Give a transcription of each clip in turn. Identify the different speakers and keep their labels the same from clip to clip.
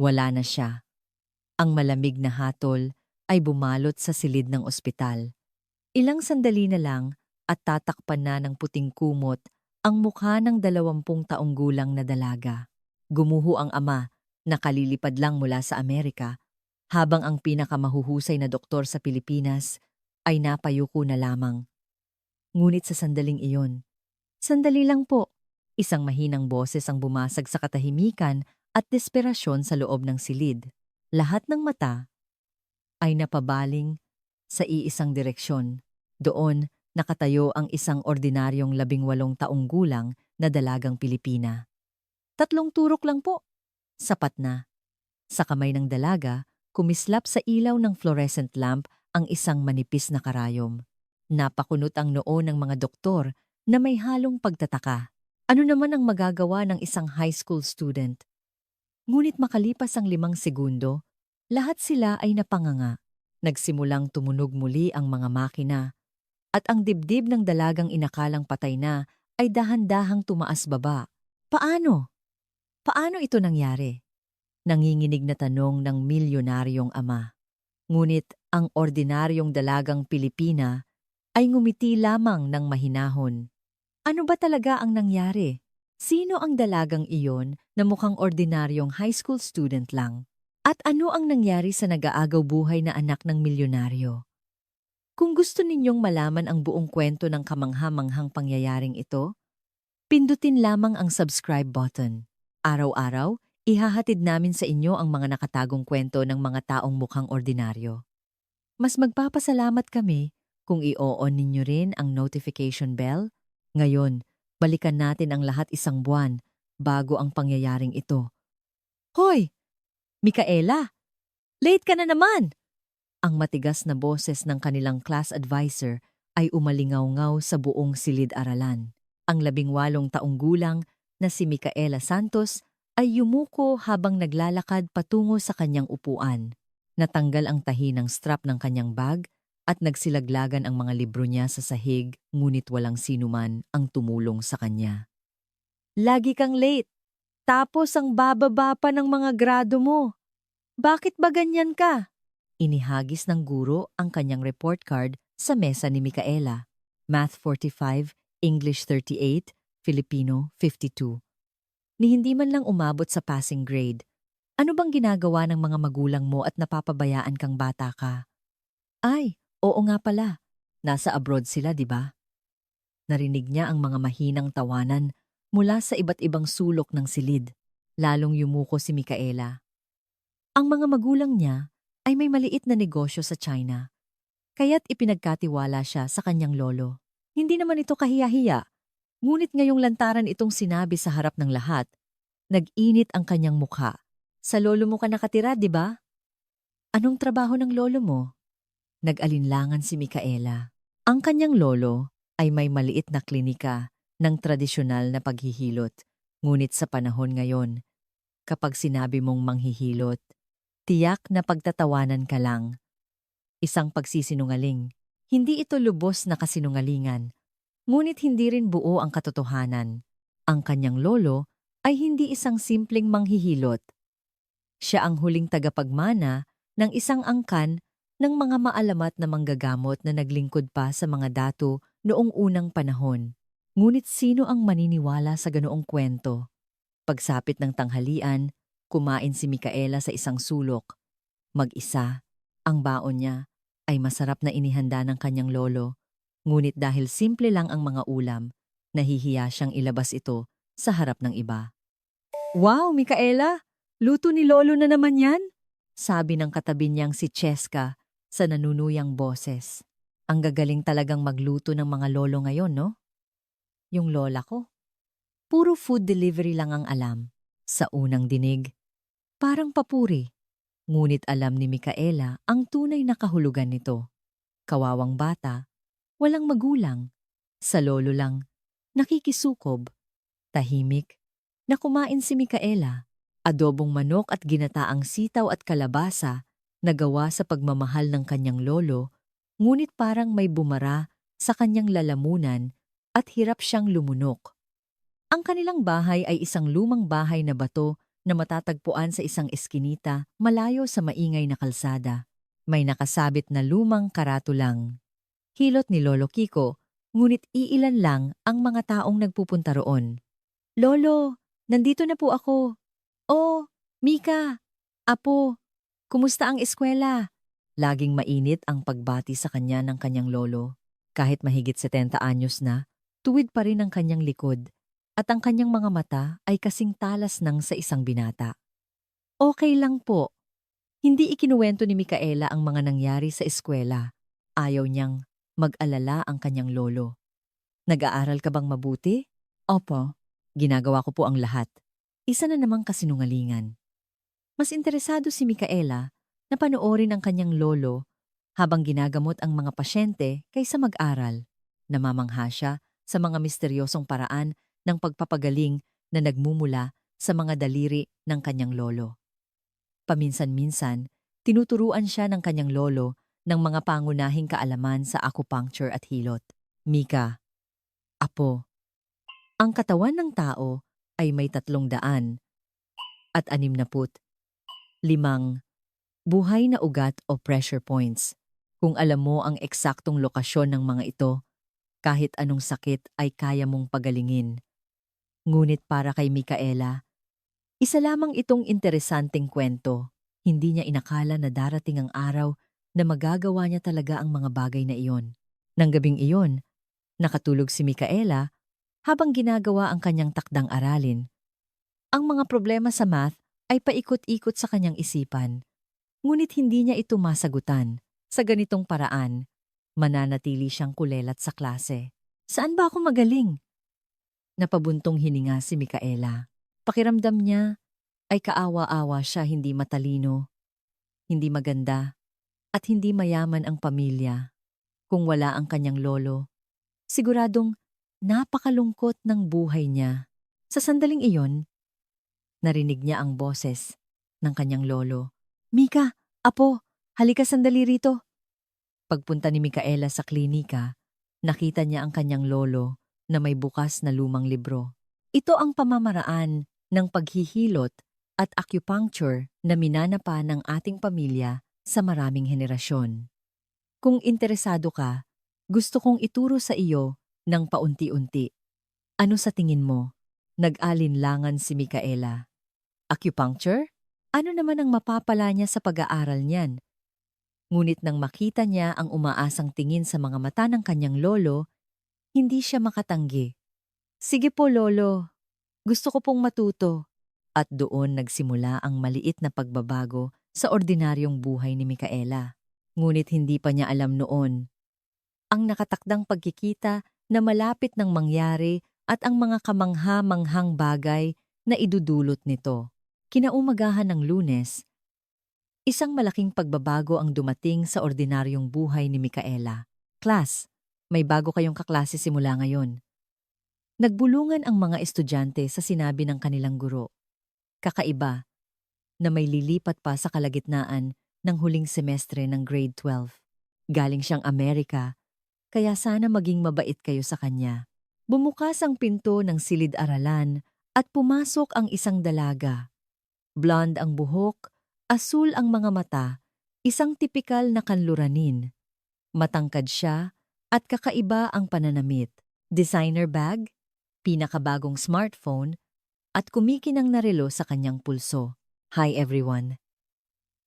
Speaker 1: Wala na siya. Ang malamig na hatol ay bumalot sa silid ng ospital. Ilang sandali na lang at tatakpan na ng puting kumot ang mukha ng 20 taong gulang na dalaga. Gumuho ang ama na kalilipad lang mula sa Amerika habang ang pinakamahuhusay na doktor sa Pilipinas ay napayuko na lamang. Ngunit sa sandaling iyon, sandali lang po, isang mahinang boses ang bumasag sa katahimikan at desperasyon sa loob ng silid. Lahat ng mata ay napabaling sa iisang direksyon. Doon, nakatayo ang isang ordinaryong 18 taong gulang na dalagang Pilipina. 3 turok lang po. Sapat na. Sa kamay ng dalaga, kumislap sa ilaw ng fluorescent lamp ang isang manipis na karayom. Napakunot ang noo ng mga doktor na may halong pagtataka. Ano naman ang magagawa ng isang high school student? Ngunit makalipas ang 5 segundo, lahat sila ay napanganga. Nagsimulang tumunog muli ang mga makina at ang dibdib ng dalagang inakalang patay na ay dahan-dahang tumaas baba. Paano? Paano ito nangyari? Nanginginig na tanong ng milyonaryong ama. Ngunit ang ordinaryong dalagang Pilipina ay ngumiti lamang ng mahinahon. Ano ba talaga ang nangyari? Sino ang dalagang iyon na mukhang ordinaryong high school student lang? At ano ang nangyari sa nag-aagaw buhay na anak ng milyonaryo? Kung gusto ninyong malaman ang buong kwento ng kamangha-manghang pangyayaring ito, pindutin lamang ang subscribe button. Araw-araw, ihahatid namin sa inyo ang mga nakatagong kwento ng mga taong mukhang ordinaryo. Mas magpapasalamat kami kung i-on ninyo rin ang notification bell. Ngayon, balikan natin ang lahat isang buwan bago ang pangyayaring ito. Hoy! Micaela! Late ka na naman! Ang matigas na boses ng kanilang class advisor ay umalingaw-ngaw sa buong silid-aralan. Ang 18 taong gulang na si Micaela Santos ay yumuko habang naglalakad patungo sa kanyang upuan. Natanggal ang tahi ng strap ng kanyang bag at nagsilaglagan ang mga libro niya sa sahig, ngunit walang sinuman ang tumulong sa kanya. Lagi kang late, tapos ang bababa pa ng mga grado mo. Bakit ba ganyan ka? Inihagis ng guro ang kanyang report card sa mesa ni Micaela. Math 45, English 38, Filipino 52. Ni hindi man lang umabot sa passing grade. Ano bang ginagawa ng mga magulang mo at napapabayaan kang bata ka? Ay, oo nga pala. Nasa abroad sila, di ba? Narinig niya ang mga mahinang tawanan mula sa iba't ibang sulok ng silid. Lalong yumuko si Micaela. Ang mga magulang niya ay may maliit na negosyo sa China, kaya't ipinagkatiwala siya sa kanyang lolo. Hindi naman ito kahiya-hiya, ngunit ngayong lantaran itong sinabi sa harap ng lahat. Nag-init ang kanyang mukha. Sa lolo mo ka nakatira, di ba? Anong trabaho ng lolo mo? Nag-alinlangan si Micaela. Ang kanyang lolo ay may maliit na klinika ng tradisyonal na paghihilot. Ngunit sa panahon ngayon, kapag sinabi mong manghihilot, tiyak na pagtatawanan ka lang. Isang pagsisinungaling. Hindi ito lubos na kasinungalingan, ngunit hindi rin buo ang katotohanan. Ang kanyang lolo ay hindi isang simpleng manghihilot. Siya ang huling tagapagmana ng isang angkan ng mga maalamat na manggagamot na naglingkod pa sa mga dato noong unang panahon. Ngunit sino ang maniniwala sa ganoong kwento? Pagsapit ng tanghalian, kumain si Micaela sa isang sulok. Mag-isa, ang baon niya ay masarap na inihanda ng kanyang lolo. Ngunit dahil simple lang ang mga ulam, nahihiya siyang ilabas ito sa harap ng iba. Wow, Micaela! Luto ni lolo na naman yan? Sabi ng katabi niyang si Cheska sa nanunuyang boses. Ang gagaling talagang magluto ng mga lolo ngayon, no? Yung lola ko. Puro food delivery lang ang alam. Sa unang dinig, parang papuri. Ngunit alam ni Micaela ang tunay na kahulugan nito. Kawawang bata, walang magulang. Sa lolo lang, nakikisukob. Tahimik, na kumain si Micaela. Adobong manok at ginataang sitaw at kalabasa na gawa sa pagmamahal ng kanyang lolo, ngunit parang may bumara sa kanyang lalamunan at hirap siyang lumunok. Ang kanilang bahay ay isang lumang bahay na bato na matatagpuan sa isang eskinita malayo sa maingay na kalsada. May nakasabit na lumang karatulang. Hilot ni Lolo Kiko, ngunit iilan lang ang mga taong nagpupunta roon. Lolo, nandito na po ako. Oh, Mika, Apo, kumusta ang eskwela? Laging mainit ang pagbati sa kanya ng kanyang lolo. Kahit mahigit 70 anyos na, tuwid pa rin ang kanyang likod at ang kanyang mga mata ay kasing talas ng sa isang binata. Okay lang po. Hindi ikinuwento ni Mikaela ang mga nangyari sa eskwela. Ayaw niyang mag-alala ang kanyang lolo. Nag-aaral ka bang mabuti? Opo. Ginagawa ko po ang lahat. Isa na namang kasinungalingan. Mas interesado si Mikaela na panoorin ang kanyang lolo habang ginagamot ang mga pasyente kaysa mag-aral. Namamangha siya sa mga misteryosong paraan ng pagpapagaling na nagmumula sa mga daliri ng kanyang lolo. Paminsan-minsan, tinuturuan siya ng kanyang lolo ng mga pangunahing kaalaman sa acupuncture at hilot. Mika, Apo, ang katawan ng tao ay may 300 at 65 buhay na ugat o pressure points. Kung alam mo ang eksaktong lokasyon ng mga ito, kahit anong sakit ay kaya mong pagalingin. Ngunit para kay Mikaela, isa lamang itong interesanteng kwento. Hindi niya inakala na darating ang araw na magagawa niya talaga ang mga bagay na iyon. Nang gabing iyon, nakatulog si Mikaela habang ginagawa ang kanyang takdang aralin. Ang mga problema sa math ay paikot-ikot sa kanyang isipan. Ngunit hindi niya ito masagutan. Sa ganitong paraan, mananatili siyang kulelat sa klase. Saan ba ako magaling? Napabuntong hininga si Mikaela. Pakiramdam niya ay kaawa-awa siya, hindi matalino, hindi maganda, at hindi mayaman ang pamilya. Kung wala ang kanyang lolo, siguradong napakalungkot ng buhay niya. Sa sandaling iyon, narinig niya ang boses ng kanyang lolo. Mika, Apo, halika sandali rito. Pagpunta ni Mikaela sa klinika, nakita niya ang kanyang lolo na may bukas na lumang libro. Ito ang pamamaraan ng paghihilot at acupuncture na minanapa ng ating pamilya sa maraming henerasyon. Kung interesado ka, gusto kong ituro sa iyo ng paunti-unti. Ano sa tingin mo? Nag-alinlangan si Mikaela. Acupuncture? Ano naman ang mapapala niya sa pag-aaral niyan? Ngunit nang makita niya ang umaasang tingin sa mga mata ng kanyang lolo, hindi siya makatanggi. Sige po, lolo. Gusto ko pong matuto. At doon nagsimula ang maliit na pagbabago sa ordinaryong buhay ni Mikaela. Ngunit hindi pa niya alam noon ang nakatakdang pagkikita na malapit ng mangyari at ang mga kamangha-manghang bagay na idudulot nito. Kinaumagahan ng Lunes, isang malaking pagbabago ang dumating sa ordinaryong buhay ni Mikaela. Class, may bago kayong kaklase simula ngayon. Nagbulungan ang mga estudyante sa sinabi ng kanilang guro. Kakaiba, na may lilipat pa sa kalagitnaan ng huling semestre ng grade 12. Galing siyang Amerika, kaya sana maging mabait kayo sa kanya. Bumukas ang pinto ng silid-aralan at pumasok ang isang dalaga. Blonde ang buhok, asul ang mga mata, isang tipikal na kanluranin. Matangkad siya at kakaiba ang pananamit. Designer bag, pinakabagong smartphone, at kumikinang na relo sa kanyang pulso. Hi everyone.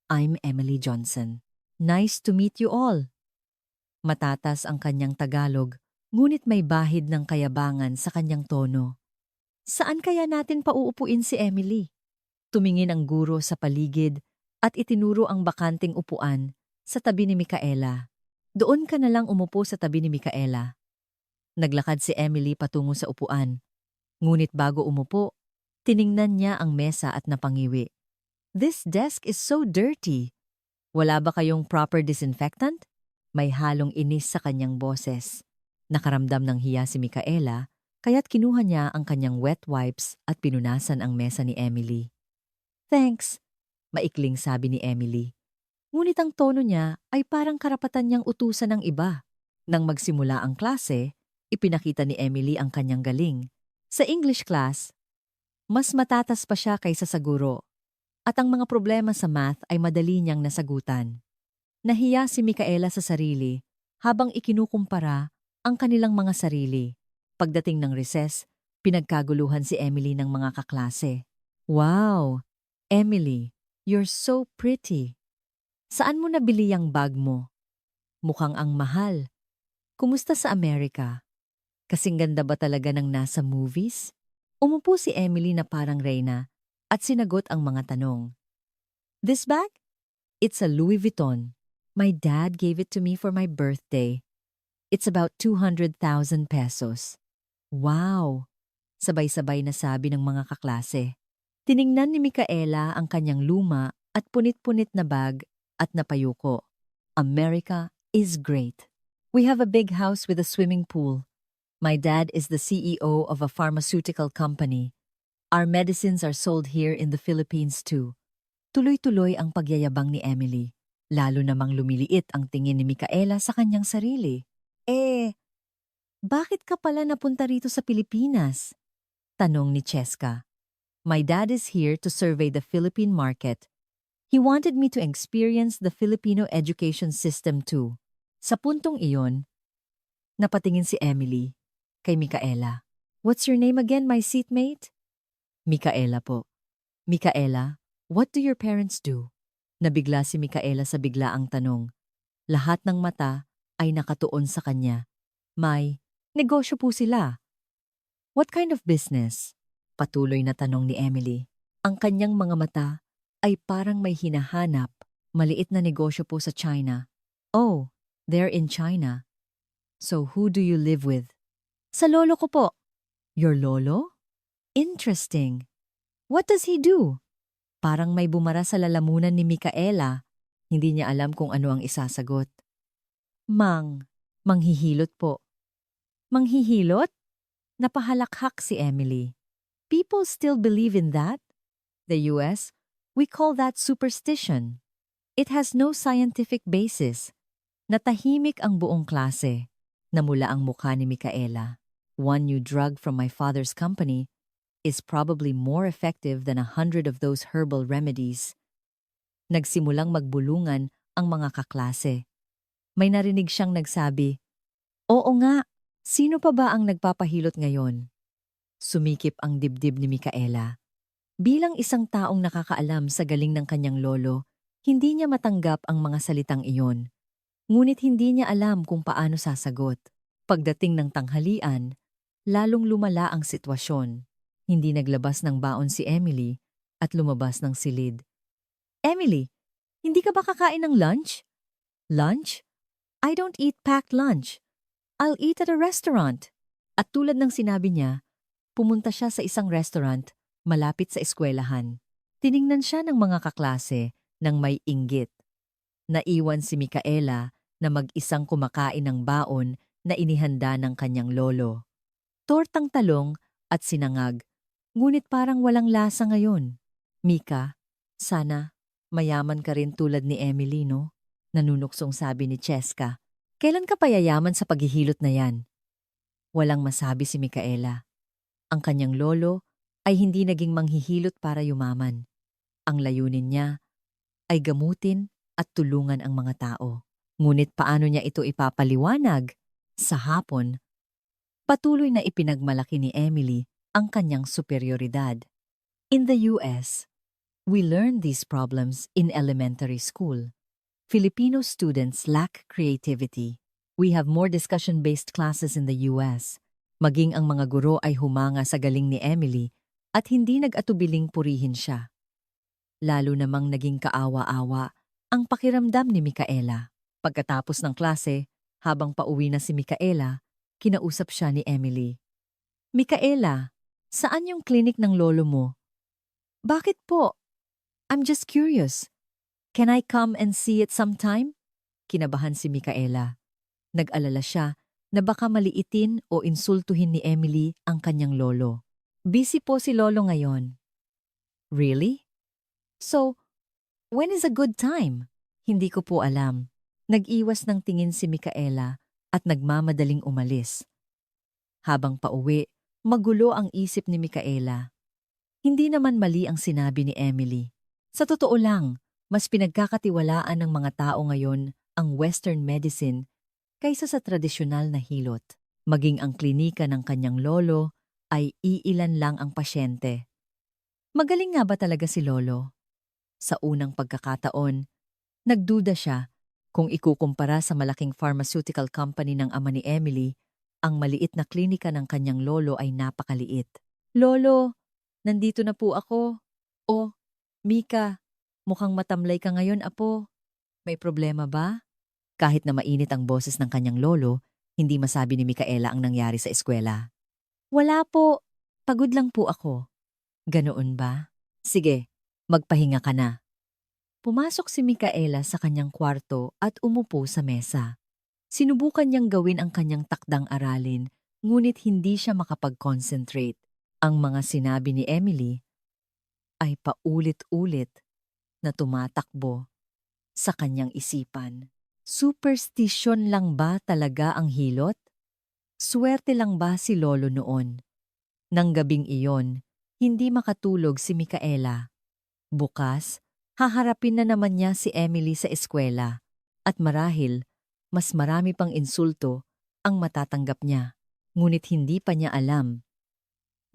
Speaker 1: I'm Emily Johnson. Nice to meet you all. Matatas ang kanyang Tagalog, ngunit may bahid ng kayabangan sa kanyang tono. Saan kaya natin pauupuin si Emily? Tumingin ang guro sa paligid at itinuro ang bakanting upuan sa tabi ni Mikaela. Doon ka na lang umupo sa tabi ni Mikaela. Naglakad si Emily patungo sa upuan. Ngunit bago umupo, tiningnan niya ang mesa at napangiwi. This desk is so dirty. Wala ba kayong proper disinfectant? May halong inis sa kanyang boses. Nakaramdam ng hiya si Mikaela, kaya't kinuha niya ang kanyang wet wipes at pinunasan ang mesa ni Emily. Thanks, maikling sabi ni Emily. Ngunit ang tono niya ay parang karapatan niyang utusan ng iba. Nang magsimula ang klase, ipinakita ni Emily ang kanyang galing. Sa English class, Mas matatas pa siya kaysa sa guro. At ang mga problema sa math ay madali niyang nasagutan. Nahiya si Micaela sa sarili habang ikinukumpara ang kanilang mga sarili. Pagdating ng recess, pinagkaguluhan si Emily ng mga kaklase. Wow! Emily, you're so pretty. Saan mo nabili ang bag mo? Mukhang ang mahal. Kumusta sa Amerika? Kasing ganda ba talaga ng nasa movies? Umupo si Emily na parang reyna at sinagot ang mga tanong. This bag? It's a Louis Vuitton. My dad gave it to me for my birthday. It's about 200,000 pesos. Wow! Sabay-sabay na sabi ng mga kaklase. Tiningnan ni Micaela ang kanyang luma at punit-punit na bag at napayuko. America is great. We have a big house with a swimming pool. My dad is the CEO of a pharmaceutical company. Our medicines are sold here in the Philippines too. Tuloy-tuloy ang pagyayabang ni Emily. Lalo namang lumiliit ang tingin ni Micaela sa kanyang sarili. Bakit ka pala napunta rito sa Pilipinas? Tanong ni Cheska. My dad is here to survey the Philippine market. He wanted me to experience the Filipino education system too. Sa puntong iyon, napatingin si Emily kay Micaela. What's your name again, my seatmate? Micaela po. Micaela, what do your parents do? Nabigla si Micaela sa biglaang tanong. Lahat ng mata ay nakatuon sa kanya. May negosyo po sila. What kind of business? Patuloy na tanong ni Emily. Ang kanyang mga mata ay parang may hinahanap. Maliit na negosyo po sa China. Oh, they're in China. So who do you live with? Sa lolo ko po. Your lolo? Interesting. What does he do? Parang may bumara sa lalamunan ni Micaela. Hindi niya alam kung ano ang isasagot. Manghihilot po. Manghihilot? Napahalakhak si Emily. People still believe in that? The US, we call that superstition. It has no scientific basis. Natahimik ang buong klase. Namula ang mukha ni Micaela. One new drug from my father's company is probably more effective than 100 of those herbal remedies. Nagsimulang magbulungan ang mga kaklase. May narinig siyang nagsabi, Oo nga, sino pa ba ang nagpapahilot ngayon? Sumikip ang dibdib ni Micaela. Bilang isang taong nakakaalam sa galing ng kanyang lolo, hindi niya matanggap ang mga salitang iyon. Ngunit hindi niya alam kung paano sasagot. Pagdating ng tanghalian, lalong lumala ang sitwasyon. Hindi naglabas ng baon si Emily at lumabas ng silid. Emily, hindi ka ba kakain ng lunch? Lunch? I don't eat packed lunch. I'll eat at a restaurant. At tulad ng sinabi niya, pumunta siya sa isang restaurant malapit sa eskwelahan. Tiningnan siya ng mga kaklase ng may inggit. Naiwan si Micaela na mag-isang kumakain ng baon na inihanda ng kanyang lolo. Tortang talong at sinangag. Ngunit parang walang lasa ngayon. Mika, sana mayaman ka rin tulad ni Emily, no? Nanunuksong sabi ni Cheska. Kailan ka payayaman sa paghihilot na yan? Walang masabi si Micaela. Ang kanyang lolo ay hindi naging manghihilot para yumaman. Ang layunin niya ay gamutin at tulungan ang mga tao. Ngunit paano niya ito ipapaliwanag? Sa hapon, patuloy na ipinagmalaki ni Emily ang kanyang superioridad. In the US, we learn these problems in elementary school. Filipino students lack creativity. We have more discussion-based classes in the US. Maging ang mga guro ay humanga sa galing ni Emily at hindi nag-atubiling purihin siya. Lalo namang naging kaawa-awa ang pakiramdam ni Micaela. Pagkatapos ng klase, habang pauwi na si Micaela, kinausap siya ni Emily. Micaela, saan yung clinic ng lolo mo? Bakit po? I'm just curious. Can I come and see it sometime? Kinabahan si Micaela. Nag-alala siya na baka maliitin o insultuhin ni Emily ang kanyang lolo. Busy po si lolo ngayon. Really? So, when is a good time? Hindi ko po alam. Nag-iwas ng tingin si Micaela at nagmamadaling umalis. Habang pauwi, magulo ang isip ni Micaela. Hindi naman mali ang sinabi ni Emily. Sa totoo lang, mas pinagkakatiwalaan ng mga tao ngayon ang Western medicine kaysa sa tradisyonal na hilot. Maging ang klinika ng kanyang lolo ay iilan lang ang pasyente. Magaling nga ba talaga si lolo? Sa unang pagkakataon, nagduda siya kung ikukumpara sa malaking pharmaceutical company ng ama ni Emily, ang maliit na klinika ng kanyang lolo ay napakaliit. Lolo, nandito na po ako. O, Mika, mukhang matamlay ka ngayon, apo. May problema ba? Kahit na mainit ang boses ng kanyang lolo, hindi masabi ni Micaela ang nangyari sa eskwela. Wala po, pagod lang po ako. Ganoon ba? Sige, magpahinga ka na. Pumasok si Micaela sa kanyang kwarto at umupo sa mesa. Sinubukan niyang gawin ang kanyang takdang aralin, ngunit hindi siya makapag-concentrate. Ang mga sinabi ni Emily ay paulit-ulit na tumatakbo sa kanyang isipan. Superstition lang ba talaga ang hilot? Swerte lang ba si Lolo noon? Nang gabing iyon, hindi makatulog si Micaela. Bukas, haharapin na naman niya si Emily sa eskwela at marahil mas marami pang insulto ang matatanggap niya. Ngunit hindi pa niya alam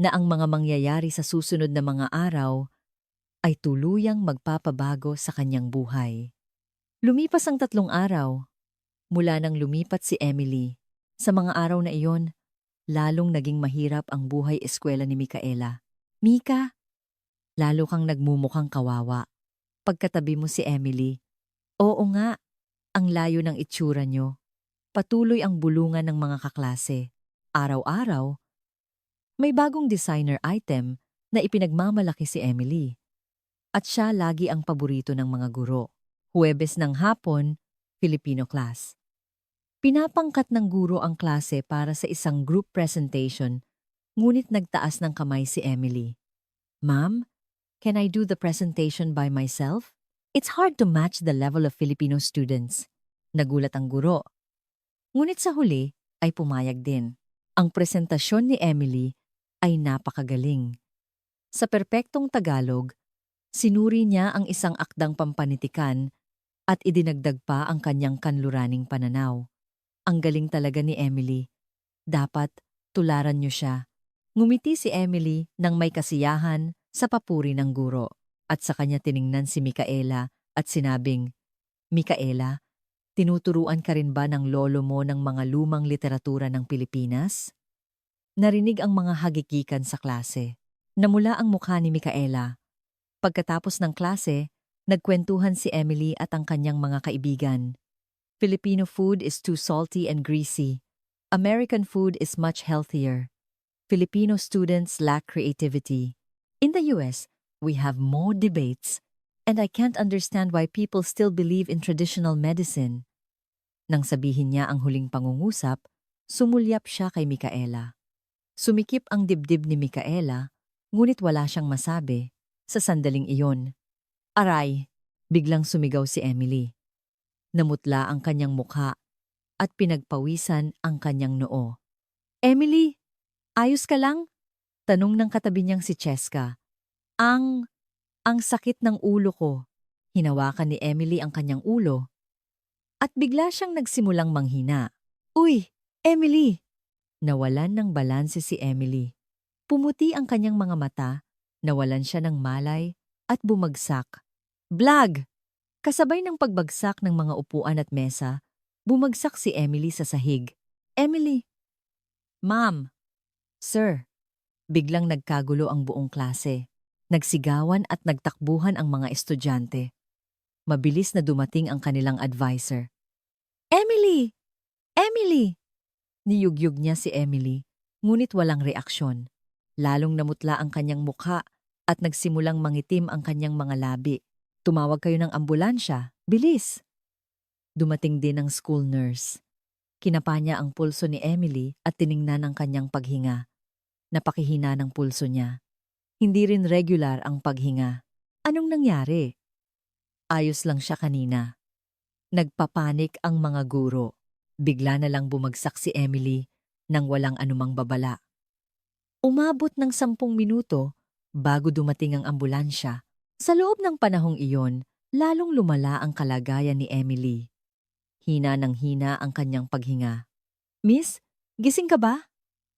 Speaker 1: na ang mga mangyayari sa susunod na mga araw ay tuluyang magpapabago sa kanyang buhay. Lumipas ang 3 araw mula nang lumipat si Emily. Sa mga araw na iyon, lalong naging mahirap ang buhay eskwela ni Micaela. Mika, lalo kang nagmumukhang kawawa. Pagkatabi mo si Emily. Oo nga, ang layo ng itsura nyo. Patuloy ang bulungan ng mga kaklase. Araw-araw, may bagong designer item na ipinagmamalaki si Emily. At siya lagi ang paborito ng mga guro. Huwebes ng hapon, Filipino class. Pinapangkat ng guro ang klase para sa isang group presentation, ngunit nagtaas ng kamay si Emily. Ma'am, can I do the presentation by myself? It's hard to match the level of Filipino students. Nagulat ang guro. Ngunit sa huli ay pumayag din. Ang presentasyon ni Emily ay napakagaling. Sa perpektong Tagalog, sinuri niya ang isang akdang pampanitikan at idinagdag pa ang kanyang kanluraning pananaw. Ang galing talaga ni Emily. Dapat tularan niyo siya. Ngumiti si Emily nang may kasiyahan sa papuri ng guro at sa kanya tiningnan si Micaela at sinabing, Micaela, tinuturuan ka rin ba ng lolo mo ng mga lumang literatura ng Pilipinas? Narinig ang mga hagikikan sa klase. Namula ang mukha ni Micaela. Pagkatapos ng klase, nagkwentuhan si Emily at ang kanyang mga kaibigan. Filipino food is too salty and greasy. American food is much healthier. Filipino students lack creativity. In the US, we have more debates, and I can't understand why people still believe in traditional medicine. Nang sabihin niya ang huling pangungusap, sumulyap siya kay Micaela. Sumikip ang dibdib ni Micaela, ngunit wala siyang masabi. Sa sandaling iyon, aray, biglang sumigaw si Emily. Namutla ang kanyang mukha at pinagpawisan ang kanyang noo. Emily, ayos ka lang? Tanong ng katabi niyang si Cheska. Ang sakit ng ulo ko. Hinawakan ni Emily ang kanyang ulo at bigla siyang nagsimulang manghina. Uy, Emily! Nawalan ng balanse si Emily. Pumuti ang kanyang mga mata, nawalan siya ng malay at bumagsak. Blag! Kasabay ng pagbagsak ng mga upuan at mesa, bumagsak si Emily sa sahig. Emily! Ma'am! Sir! Biglang nagkagulo ang buong klase. Nagsigawan at nagtakbuhan ang mga estudyante. Mabilis na dumating ang kanilang advisor. Emily! Emily! Niyugyug niya si Emily, ngunit walang reaksyon. Lalong namutla ang kanyang mukha at nagsimulang mangitim ang kanyang mga labi. Tumawag kayo ng ambulansya. Bilis! Dumating din ang school nurse. Kinapa niya ang pulso ni Emily at tiningnan ang kanyang paghinga. Napakihina ng pulso niya. Hindi rin regular ang paghinga. Anong nangyari? Ayos lang siya kanina. Nagpapanik ang mga guro. Bigla na lang bumagsak si Emily nang walang anumang babala. Umabot ng 10 minuto bago dumating ang ambulansya. Sa loob ng panahong iyon, lalong lumala ang kalagayan ni Emily. Hina ng hina ang kanyang paghinga. "Miss, gising ka ba?"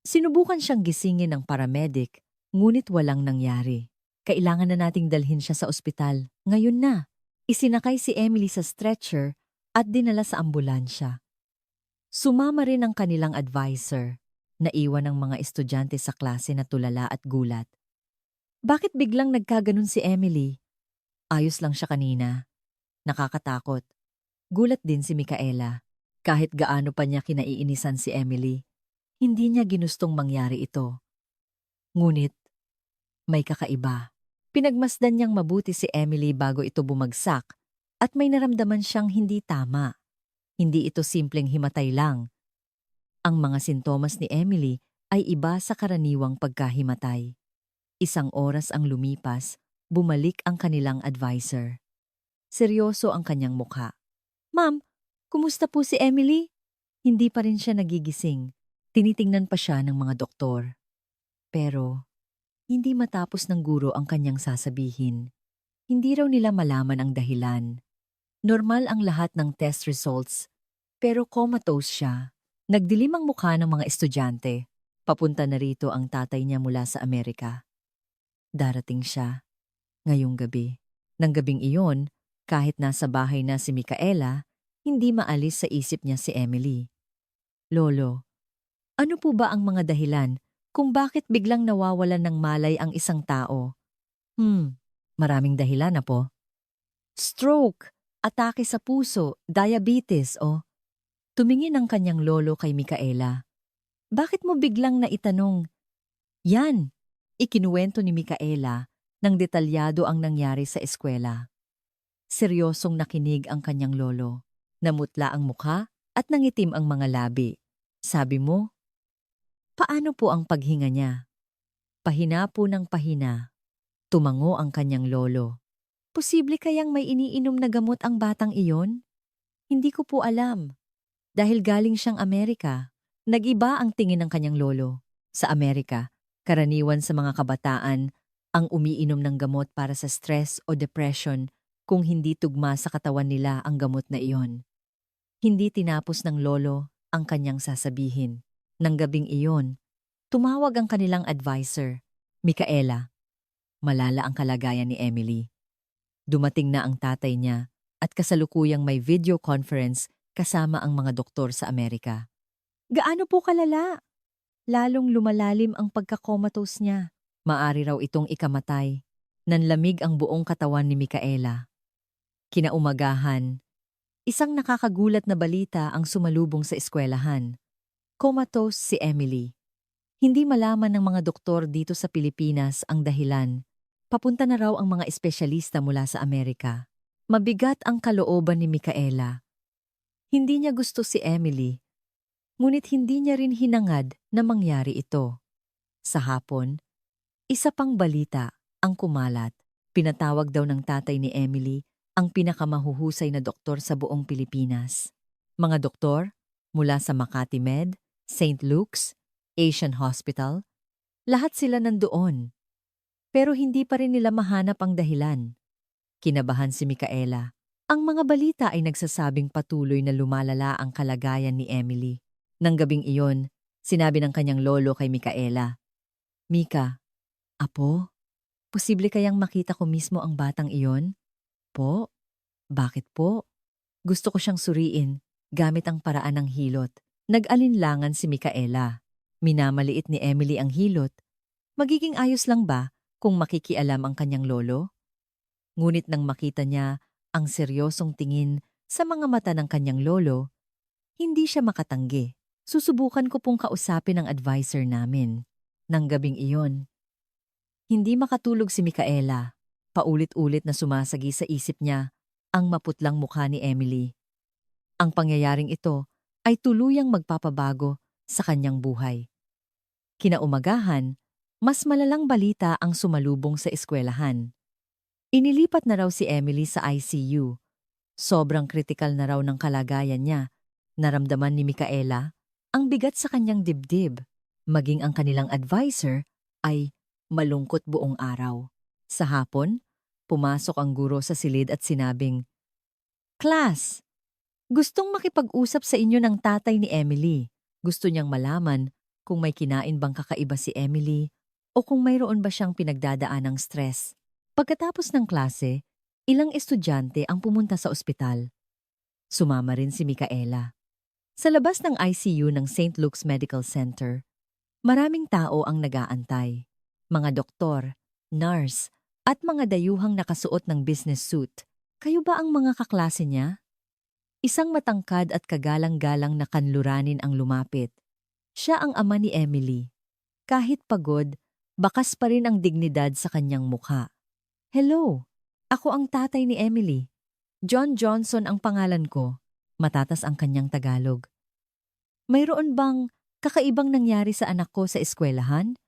Speaker 1: Sinubukan siyang gisingin ng paramedic, ngunit walang nangyari. "Kailangan na nating dalhin siya sa ospital. Ngayon na." Isinakay si Emily sa stretcher at dinala sa ambulansya. Sumama rin ang kanilang advisor. Naiwan ang mga estudyante sa klase na tulala at gulat. Bakit biglang nagkaganon si Emily? Ayos lang siya kanina. Nakakatakot. Gulat din si Micaela. Kahit gaano pa niya kinaiinisan si Emily, hindi niya ginustong mangyari ito. Ngunit, may kakaiba. Pinagmasdan niyang mabuti si Emily bago ito bumagsak at may naramdaman siyang hindi tama. Hindi ito simpleng himatay lang. Ang mga sintomas ni Emily ay iba sa karaniwang pagkahimatay. Isang oras ang lumipas, bumalik ang kanilang advisor. Seryoso ang kanyang mukha. "Ma'am, kumusta po si Emily?" Hindi pa rin siya nagigising. Tinitingnan pa siya ng mga doktor. Pero, hindi matapos ng guro ang kanyang sasabihin. Hindi raw nila malaman ang dahilan. Normal ang lahat ng test results, pero comatose siya. Nagdilim ang mukha ng mga estudyante. Papunta na rito ang tatay niya mula sa Amerika. Darating siya ngayong gabi. Nang gabing iyon, kahit nasa bahay na si Micaela, hindi maalis sa isip niya si Emily. "Lolo, ano po ba ang mga dahilan kung bakit biglang nawawalan ng malay ang isang tao?" Maraming dahilan na po. Stroke, atake sa puso, diabetes o... Tumingin ang kanyang lolo kay Micaela. "Bakit mo biglang naitanong?" "Yan," ikinuwento ni Micaela nang detalyado ang nangyari sa eskwela. Seryosong nakinig ang kanyang lolo. Namutla ang mukha at nangitim ang mga labi. "Sabi mo, paano po ang paghinga niya?" Pahina po ng pahina. Tumango ang kanyang lolo. "Posible kayang may iniinom na gamot ang batang iyon? Hindi ko po alam. Dahil galing siyang Amerika." Nag-iba ang tingin ng kanyang lolo. Sa Amerika, karaniwan sa mga kabataan ang umiinom ng gamot para sa stress o depression kung hindi tugma sa katawan nila ang gamot na iyon. Hindi tinapos ng lolo ang kanyang sasabihin. Nang gabing iyon, tumawag ang kanilang advisor. "Micaela, malala ang kalagayan ni Emily. Dumating na ang tatay niya at kasalukuyang may video conference kasama ang mga doktor sa Amerika." "Gaano po kalala?" "Lalong lumalalim ang pagkakomatose niya. Maari raw itong ikamatay." Nanlamig ang buong katawan ni Micaela. Kinaumagahan, isang nakakagulat na balita ang sumalubong sa eskwelahan. Comatose si Emily. Hindi malaman ng mga doktor dito sa Pilipinas ang dahilan. Papunta na raw ang mga espesyalista mula sa Amerika. Mabigat ang kalooban ni Micaela. Hindi niya gusto si Emily, ngunit hindi niya rin hinangad na mangyari ito. Sa hapon, isa pang balita ang kumalat. Pinatawag daw ng tatay ni Emily ang pinakamahuhusay na doktor sa buong Pilipinas. Mga doktor mula sa Makati Med, St. Luke's, Asian Hospital, lahat sila nandoon. Pero hindi pa rin nila mahanap ang dahilan. Kinabahan si Micaela. Ang mga balita ay nagsasabing patuloy na lumalala ang kalagayan ni Emily. Nang gabing iyon, sinabi ng kanyang lolo kay Micaela, "Mika, apo, posible kayang makita ko mismo ang batang iyon?" "Po? Bakit po?" "Gusto ko siyang suriin gamit ang paraan ng hilot." Nag-alinlangan si Micaela. Minamaliit ni Emily ang hilot. Magiging ayos lang ba kung makikialam ang kanyang lolo? Ngunit nang makita niya ang seryosong tingin sa mga mata ng kanyang lolo, hindi siya makatanggi. "Susubukan ko pong kausapin ang advisor namin." Nang gabing iyon, hindi makatulog si Micaela. Paulit-ulit na sumasagi sa isip niya ang maputlang mukha ni Emily. Ang pangyayaring ito ay tuluyang magpapabago sa kanyang buhay. Kinaumagahan, mas malalang balita ang sumalubong sa eskwelahan. Inilipat na raw si Emily sa ICU. Sobrang kritikal na raw ng kalagayan niya. Naramdaman ni Micaela ang bigat sa kanyang dibdib. Maging ang kanilang advisor ay malungkot buong araw. Sa hapon, pumasok ang guro sa silid at sinabing, "Class, gustong makipag-usap sa inyo ng tatay ni Emily. Gusto niyang malaman kung may kinain bang kakaiba si Emily o kung mayroon ba siyang pinagdadaan ng stress." Pagkatapos ng klase, ilang estudyante ang pumunta sa ospital. Sumama rin si Micaela. Sa labas ng ICU ng St. Luke's Medical Center, maraming tao ang nag-aantay. Mga doktor, nurse, at mga dayuhang nakasuot ng business suit. Kayo ba ang mga kaklase niya? Isang matangkad at kagalang-galang na kanluranin ang lumapit. Siya ang ama ni Emily. Kahit pagod, bakas pa rin ang dignidad sa kanyang mukha. "Hello, ako ang tatay ni Emily. John Johnson ang pangalan ko." Matatas ang kanyang Tagalog. "Mayroon bang kakaibang nangyari sa anak ko sa eskwelahan?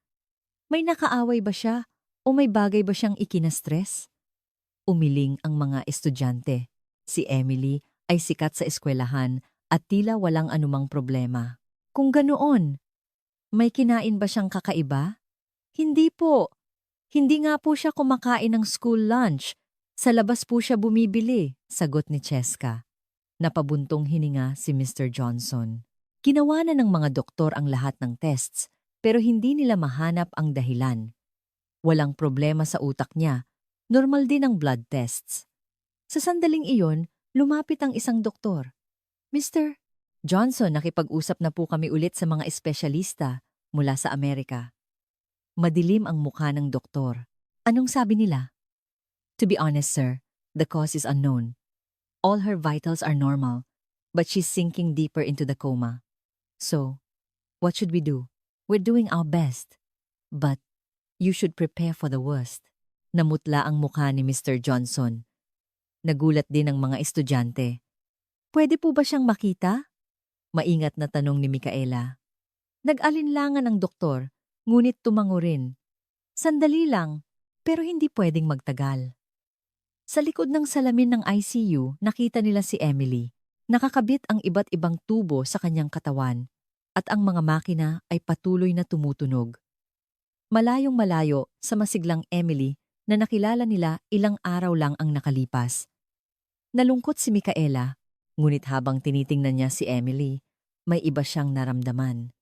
Speaker 1: May nakaaway ba siya o may bagay ba siyang ikinastress?" Umiling ang mga estudyante. Si Emily ay sikat sa eskwelahan at tila walang anumang problema. Kung ganoon, may kinain ba siyang kakaiba? "Hindi po. Hindi nga po siya kumakain ng school lunch. Sa labas po siya bumibili," sagot ni Cheska. Napabuntong hininga si Mr. Johnson. Ginawa na ng mga doktor ang lahat ng tests, pero hindi nila mahanap ang dahilan. Walang problema sa utak niya. Normal din ang blood tests. Sa sandaling iyon, lumapit ang isang doktor. "Mr. Johnson, nakipag-usap na po kami ulit sa mga espesyalista mula sa Amerika." Madilim ang mukha ng doktor. "Anong sabi nila?" "To be honest, sir, the cause is unknown. All her vitals are normal, but she's sinking deeper into the coma. So, what should we do? We're doing our best. But, you should prepare for the worst." Namutla ang mukha ni Mr. Johnson. Nagulat din ang mga estudyante. "Pwede po ba siyang makita?" Maingat na tanong ni Micaela. Nag-alinlangan ang doktor, ngunit tumango rin. "Sandali lang, pero hindi pwedeng magtagal." Sa likod ng salamin ng ICU, nakita nila si Emily. Nakakabit ang iba't ibang tubo sa kanyang katawan at ang mga makina ay patuloy na tumutunog. Malayong malayo sa masiglang Emily na nakilala nila ilang araw lang ang nakalipas. Nalungkot si Micaela, ngunit habang tinitingnan niya si Emily, may iba siyang naramdaman.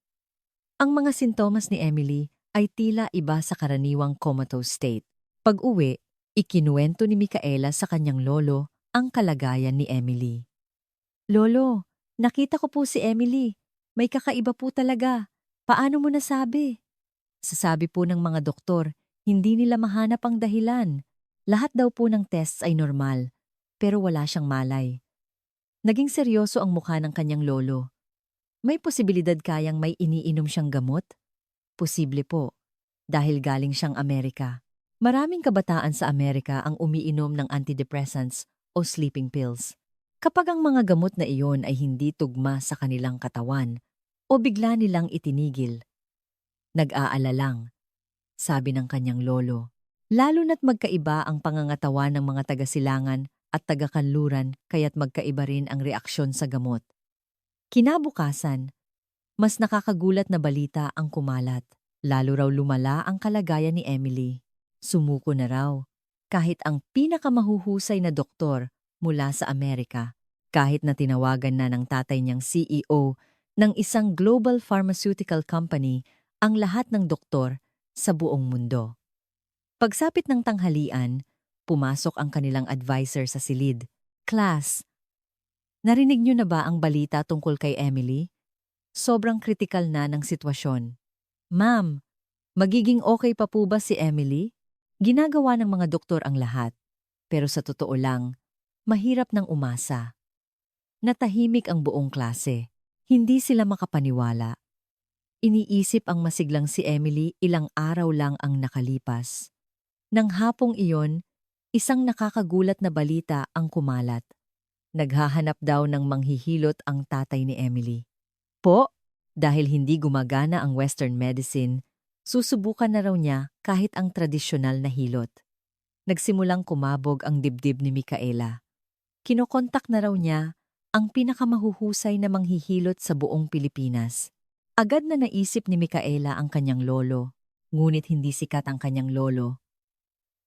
Speaker 1: Ang mga sintomas ni Emily ay tila iba sa karaniwang comatose state. Pag-uwi, ikinuwento ni Micaela sa kanyang lolo ang kalagayan ni Emily. "Lolo, nakita ko po si Emily. May kakaiba po talaga. Paano mo nasabi?" Sasabi po ng mga doktor, hindi nila mahanap ang dahilan. Lahat daw po ng tests ay normal, pero wala siyang malay. Naging seryoso ang mukha ng kanyang lolo. "May posibilidad kayang may iniinom siyang gamot?" "Posible po, dahil galing siyang Amerika." Maraming kabataan sa Amerika ang umiinom ng antidepressants o sleeping pills. Kapag ang mga gamot na iyon ay hindi tugma sa kanilang katawan o bigla nilang itinigil, "Nag-aalalang," sabi ng kanyang lolo. Lalo na't magkaiba ang pangangatawan ng mga taga-silangan at taga-kanluran kaya't magkaiba rin ang reaksyon sa gamot. Kinabukasan, mas nakakagulat na balita ang kumalat. Lalo raw lumala ang kalagayan ni Emily. Sumuko na raw, kahit ang pinakamahuhusay na doktor mula sa Amerika, kahit na tinawagan na ng tatay niyang CEO ng isang global pharmaceutical company ang lahat ng doktor sa buong mundo. Pagsapit ng tanghalian, pumasok ang kanilang advisor sa silid. "Class, narinig niyo na ba ang balita tungkol kay Emily? Sobrang kritikal na ng sitwasyon." "Ma'am, magiging okay pa po ba si Emily?" Ginagawa ng mga doktor ang lahat, pero sa totoo lang, mahirap nang umasa. Natahimik ang buong klase. Hindi sila makapaniwala. Iniisip ang masiglang si Emily ilang araw lang ang nakalipas. Nang hapong iyon, isang nakakagulat na balita ang kumalat. Naghahanap daw ng manghihilot ang tatay ni Emily. Po, dahil hindi gumagana ang Western medicine, susubukan na raw niya kahit ang tradisyonal na hilot. Nagsimulang kumabog ang dibdib ni Micaela. Kinokontak na raw niya ang pinakamahuhusay na manghihilot sa buong Pilipinas. Agad na naisip ni Micaela ang kanyang lolo. ngunit hindi sikat ang kanyang lolo.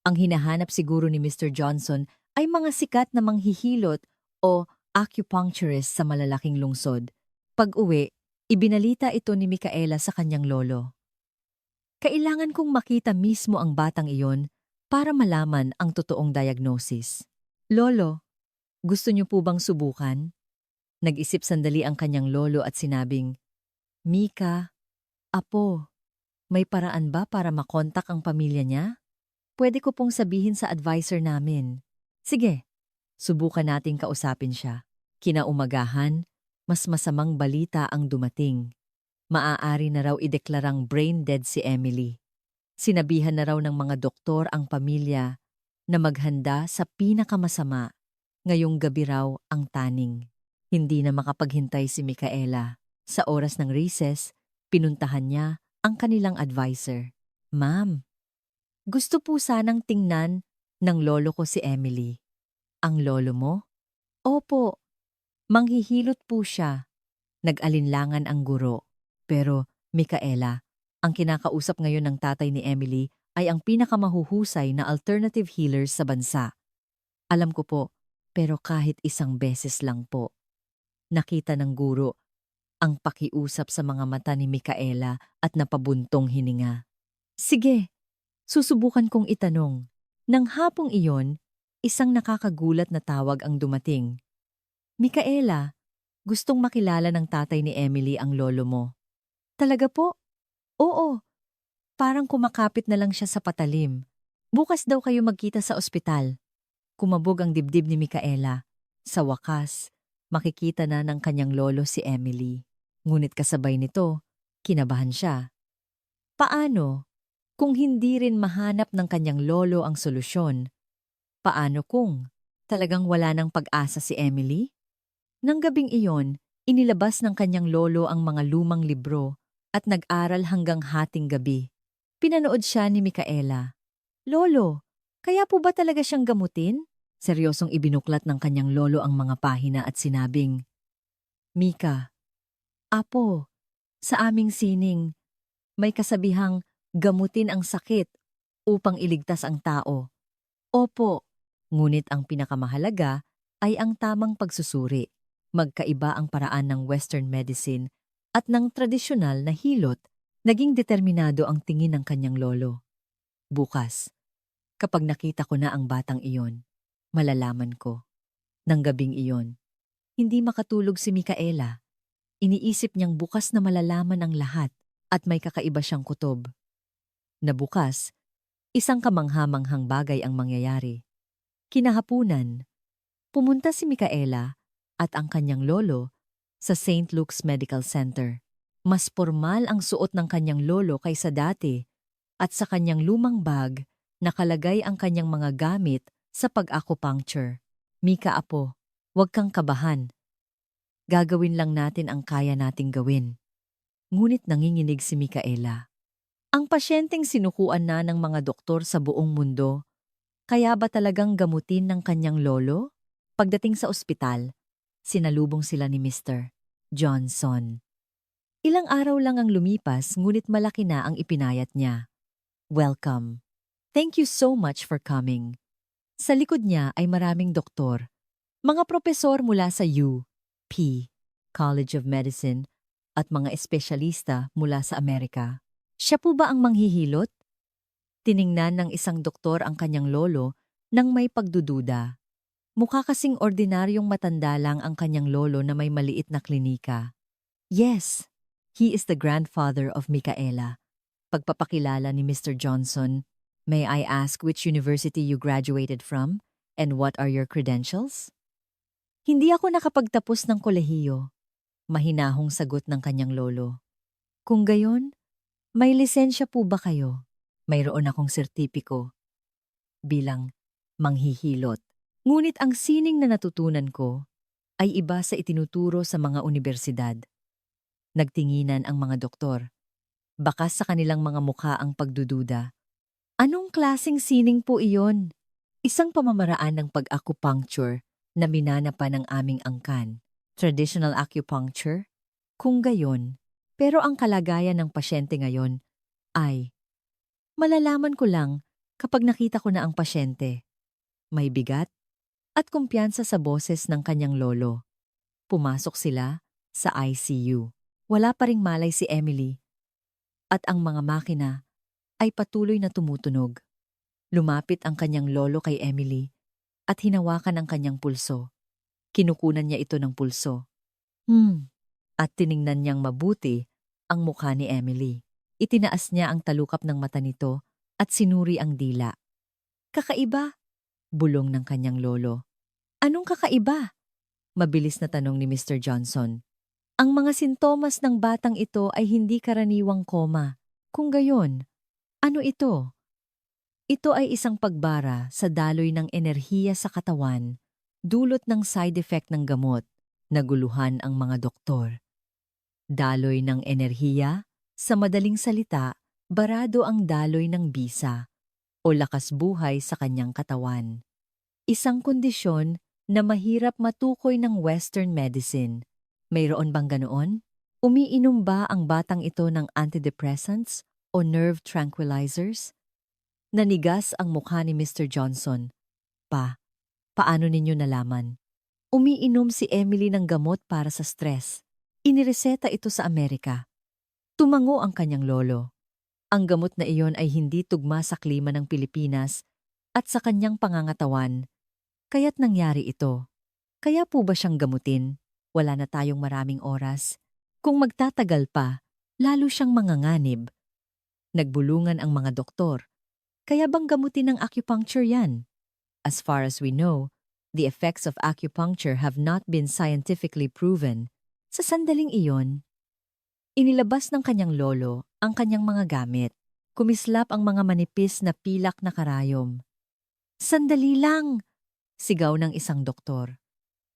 Speaker 1: Ang hinahanap siguro ni Mr. Johnson ay mga sikat na manghihilot o acupuncturist sa malalaking lungsod. Pag-uwi, ibinalita ito ni Micaela sa kanyang lolo. Kailangan kong makita mismo ang batang iyon para malaman ang totoong diagnosis. Lolo, gusto niyo po bang subukan? Nag-isip sandali ang kanyang lolo at sinabing, Mika, apo, may paraan ba para makontak ang pamilya niya? Pwede ko pong sabihin sa advisor namin. Sige, subukan nating kausapin siya. Kinaumagahan, mas masamang balita ang dumating. Maaari na raw ideklarang brain dead si Emily. Sinabihan na raw ng mga doktor ang pamilya na maghanda sa pinakamasama. Ngayong gabi raw ang taning. Hindi na makapaghintay si Micaela. Sa oras ng recess, pinuntahan niya ang kanilang advisor. Ma'am, gusto po sanang tingnan ng lolo ko si Emily. Ang lolo mo? Opo, manghihilot po siya. Nag-alinlangan ang guro. Pero, Micaela, ang kinakausap ngayon ng tatay ni Emily ay ang pinakamahuhusay na alternative healers sa bansa. Alam ko po, pero kahit isang beses lang po. Nakita ng guro ang pakiusap sa mga mata ni Micaela at napabuntong hininga. Sige, susubukan kong itanong. Nang hapong iyon, isang nakakagulat na tawag ang dumating. Micaela, gustong makilala ng tatay ni Emily ang lolo mo. Talaga po? Oo, parang kumakapit na lang siya sa patalim. Bukas daw kayo magkita sa ospital. Kumabog ang dibdib ni Micaela. Sa wakas, makikita na ng kanyang lolo si Emily. Ngunit kasabay nito, kinabahan siya. Paano? Kung hindi rin mahanap ng kanyang lolo ang solusyon, paano kung talagang wala ng pag-asa si Emily? Nang gabing iyon, inilabas ng kanyang lolo ang mga lumang libro at nag-aral hanggang hating gabi. Pinanood siya ni Micaela. Lolo, kaya po ba talaga siyang gamutin? Seryosong ibinuklat ng kanyang lolo ang mga pahina at sinabing, Mika, apo, sa aming sining, may kasabihang gamutin ang sakit upang iligtas ang tao. Opo, ngunit ang pinakamahalaga ay ang tamang pagsusuri. Magkaiba ang paraan ng Western medicine at ng tradisyonal na hilot. Naging determinado ang tingin ng kanyang lolo. Bukas, kapag nakita ko na ang batang iyon, malalaman ko. Nang gabing iyon, hindi makatulog si Micaela. Iniisip niyang bukas na malalaman ang lahat at may kakaiba siyang kutob. Na bukas, isang kamangha-manghang bagay ang mangyayari. Kinahapunan, pumunta si Micaela at ang kanyang lolo sa St. Luke's Medical Center. Mas formal ang suot ng kanyang lolo kaysa dati at sa kanyang lumang bag nakalagay ang kanyang mga gamit sa pag-acupuncture. Mika apo, huwag kang kabahan. Gagawin lang natin ang kaya nating gawin. Ngunit nanginginig si Micaela. Ang pasyenteng sinukuan na ng mga doktor sa buong mundo, kaya ba talagang gamutin ng kanyang lolo? Pagdating sa ospital, sinalubong sila ni Mr. Johnson. Ilang araw lang ang lumipas ngunit malaki na ang ipinayat niya. Welcome. Thank you so much for coming. Sa likod niya ay maraming doktor, mga propesor mula sa UP, College of Medicine, at mga espesyalista mula sa Amerika. Siya po ba ang manghihilot? Tiningnan ng isang doktor ang kanyang lolo nang may pagdududa. Mukha kasing ordinaryong matanda lang ang kanyang lolo na may maliit na klinika. Yes, he is the grandfather of Micaela. Pagpapakilala ni Mr. Johnson, may I ask which university you graduated from and what are your credentials? Hindi ako nakapagtapos ng kolehiyo. Mahinahong sagot ng kanyang lolo. Kung gayon, may lisensya po ba kayo? Mayroon akong sertipiko bilang manghihilot. Ngunit ang sining na natutunan ko ay iba sa itinuturo sa mga unibersidad. Nagtinginan ang mga doktor. Bakas sa kanilang mga mukha ang pagdududa. Anong klaseng sining po iyon? Isang pamamaraan ng pag-acupuncture na minana pa ng aming angkan. Traditional acupuncture? Kung gayon, pero ang kalagayan ng pasyente ngayon ay Malalaman ko lang kapag nakita ko na ang pasyente. May bigat at kumpiyansa sa boses ng kanyang lolo. Pumasok sila sa ICU. Wala pa ring malay si Emily at ang mga makina ay patuloy na tumutunog. Lumapit ang kanyang lolo kay Emily at hinawakan ang kanyang pulso. Kinukunan niya ito ng pulso. At tiningnan niyang mabuti ang mukha ni Emily. Itinaas niya ang talukap ng mata nito at sinuri ang dila. Kakaiba, bulong ng kanyang lolo. Anong kakaiba? Mabilis na tanong ni Mr. Johnson. Ang mga sintomas ng batang ito ay hindi karaniwang koma. Kung gayon, ano ito? Ito ay isang pagbara sa daloy ng enerhiya sa katawan, dulot ng side effect ng gamot, naguluhan ang mga doktor. Daloy ng enerhiya, sa madaling salita, barado ang daloy ng bisa o lakas buhay sa kanyang katawan. Isang kondisyon na mahirap matukoy ng Western medicine. Mayroon bang ganoon? Umiinom ba ang batang ito ng antidepressants o nerve tranquilizers? Nanigas ang mukha ni Mr. Johnson. Paano ninyo nalaman? Umiinom si Emily ng gamot para sa stress. Inireseta ito sa Amerika. Tumango ang kanyang lolo. Ang gamot na iyon ay hindi tugma sa klima ng Pilipinas at sa kanyang pangangatawan. Kaya't nangyari ito. Kaya po ba siyang gamutin? Wala na tayong maraming oras. Kung magtatagal pa, lalo siyang manganganib. Nagbulungan ang mga doktor. Kaya bang gamutin ng acupuncture yan? As far as we know, the effects of acupuncture have not been scientifically proven. Sa sandaling iyon, inilabas ng kanyang lolo ang kanyang mga gamit. Kumislap ang mga manipis na pilak na karayom. Sandali lang! Sigaw ng isang doktor.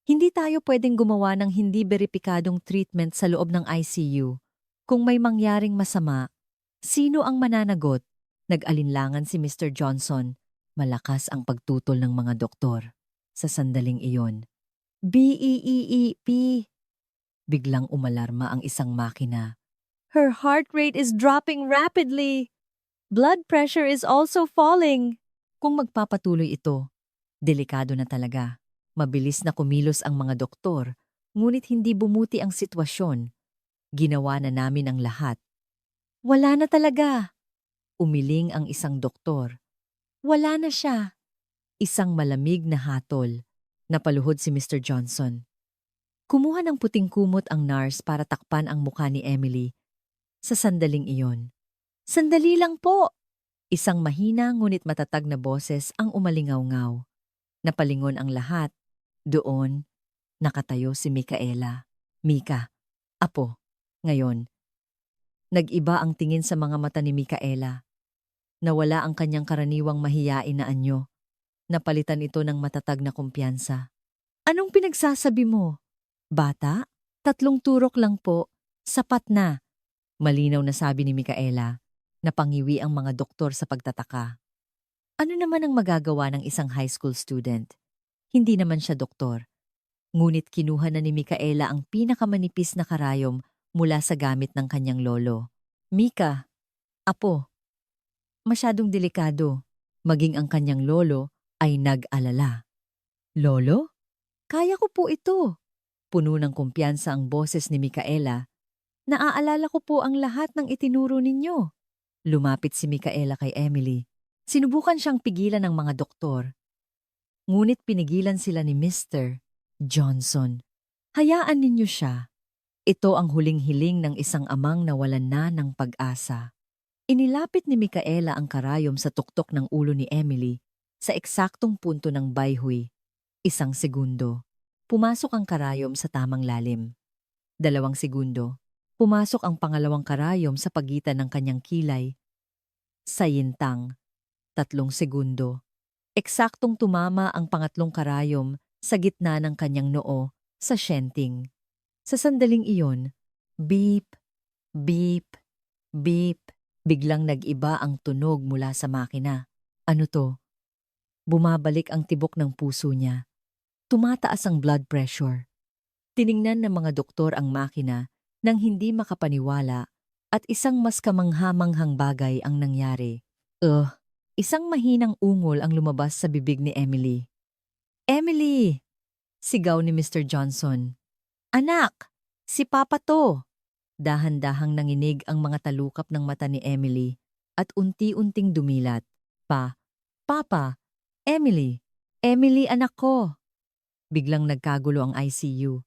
Speaker 1: Hindi tayo pwedeng gumawa ng hindi beripikadong treatment sa loob ng ICU. Kung may mangyaring masama, sino ang mananagot? Nag-alinlangan si Mr. Johnson. Malakas ang pagtutol ng mga doktor. Sa sandaling iyon, BEEP! Biglang umalarma ang isang makina. Her heart rate is dropping rapidly. Blood pressure is also falling. Kung magpapatuloy ito, delikado na talaga. Mabilis na kumilos ang mga doktor, ngunit hindi bumuti ang sitwasyon. Ginawa na namin ang lahat. Wala na talaga. Umiling ang isang doktor. Wala na siya. Isang malamig na hatol. Napaluhod si Mr. Johnson. Kumuha ng puting kumot ang nurse para takpan ang mukha ni Emily. Sa sandaling iyon. Sandali lang po! Isang mahina ngunit matatag na boses ang umalingaw-ngaw. Napalingon ang lahat. Doon, nakatayo si Micaela. Mika, apo, ngayon. Nag-iba ang tingin sa mga mata ni Micaela. Nawala ang kanyang karaniwang mahiyain na anyo. Napalitan ito ng matatag na kumpiyansa. Anong pinagsasabi mo? Bata? 3 turok lang po. Sapat na. Malinaw na sabi ni Micaela. Napangiwi ang mga doktor sa pagtataka. Ano naman ang magagawa ng isang high school student? Hindi naman siya doktor. Ngunit kinuha na ni Micaela ang pinakamanipis na karayom mula sa gamit ng kanyang lolo. Mika, apo. Masyadong delikado. Maging ang kanyang lolo ay nag-alala. Lolo? Kaya ko po ito. Puno ng kumpiyansa ang boses ni Micaela. Naaalala ko po ang lahat ng itinuro ninyo. Lumapit si Micaela kay Emily. Sinubukan siyang pigilan ng mga doktor. Ngunit pinigilan sila ni Mr. Johnson. Hayaan ninyo siya. Ito ang huling hiling ng isang amang nawalan na ng pag-asa. Inilapit ni Micaela ang karayom sa tuktok ng ulo ni Emily sa eksaktong punto ng bayhoy. 1 segundo. Pumasok ang karayom sa tamang lalim. 2 segundo. Pumasok ang pangalawang karayom sa pagitan ng kanyang kilay. Sa yintang. 3 segundo. Eksaktong tumama ang pangatlong karayom sa gitna ng kanyang noo sa syenting. Sa sandaling iyon, beep, beep, beep. Biglang nag-iba ang tunog mula sa makina. Ano to? Bumabalik ang tibok ng puso niya. Tumataas ang blood pressure. Tiningnan ng mga doktor ang makina nang hindi makapaniwala at isang mas kamanghamanghang bagay ang nangyari. Ugh, isang mahinang ungol ang lumabas sa bibig ni Emily. Emily! Sigaw ni Mr. Johnson. Anak! Si Papa to! Dahan-dahang nanginig ang mga talukap ng mata ni Emily at unti-unting dumilat. Papa! Emily! Emily, anak ko! Biglang nagkagulo ang ICU.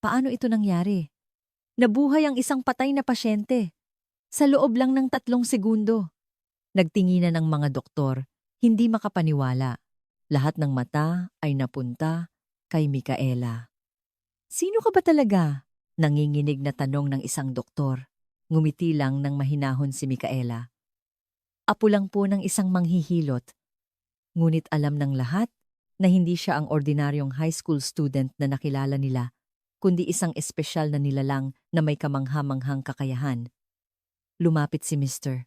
Speaker 1: Paano ito nangyari? Nabuhay ang isang patay na pasyente. Sa loob lang ng 3 segundo. Nagtinginan ang mga doktor, hindi makapaniwala. Lahat ng mata ay napunta kay Micaela. Sino ka ba talaga? Nanginginig na tanong ng isang doktor. Ngumiti lang ng mahinahon si Micaela. Apo lang po ng isang manghihilot. Ngunit alam ng lahat na hindi siya ang ordinaryong high school student na nakilala nila, kundi isang espesyal na nilalang na may kamangha-manghang kakayahan. Lumapit si Mr.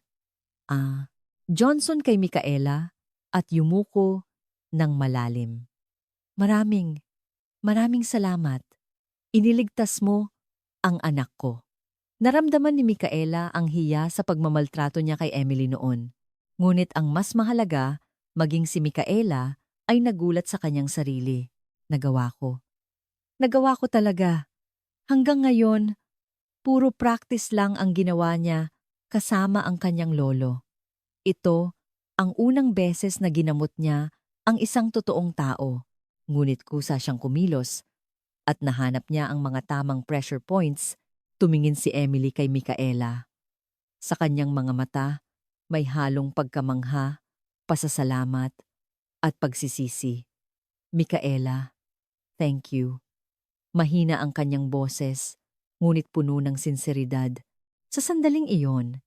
Speaker 1: Johnson kay Micaela at yumuko ng malalim. Maraming salamat. Iniligtas mo ang anak ko. Naramdaman ni Micaela ang hiya sa pagmamaltrato niya kay Emily noon. Ngunit ang mas mahalaga, maging si Micaela ay nagulat sa kanyang sarili. Nagawa ko talaga. Hanggang ngayon, puro practice lang ang ginawa niya kasama ang kanyang lolo. Ito ang unang beses na ginamot niya ang isang totoong tao. Ngunit kusa siyang kumilos at nahanap niya ang mga tamang pressure points, tumingin si Emily kay Micaela. Sa kanyang mga mata, may halong pagkamangha, pasasalamat, at pagsisisi. Micaela, thank you. Mahina ang kanyang boses, ngunit puno ng sinseridad. Sa sandaling iyon,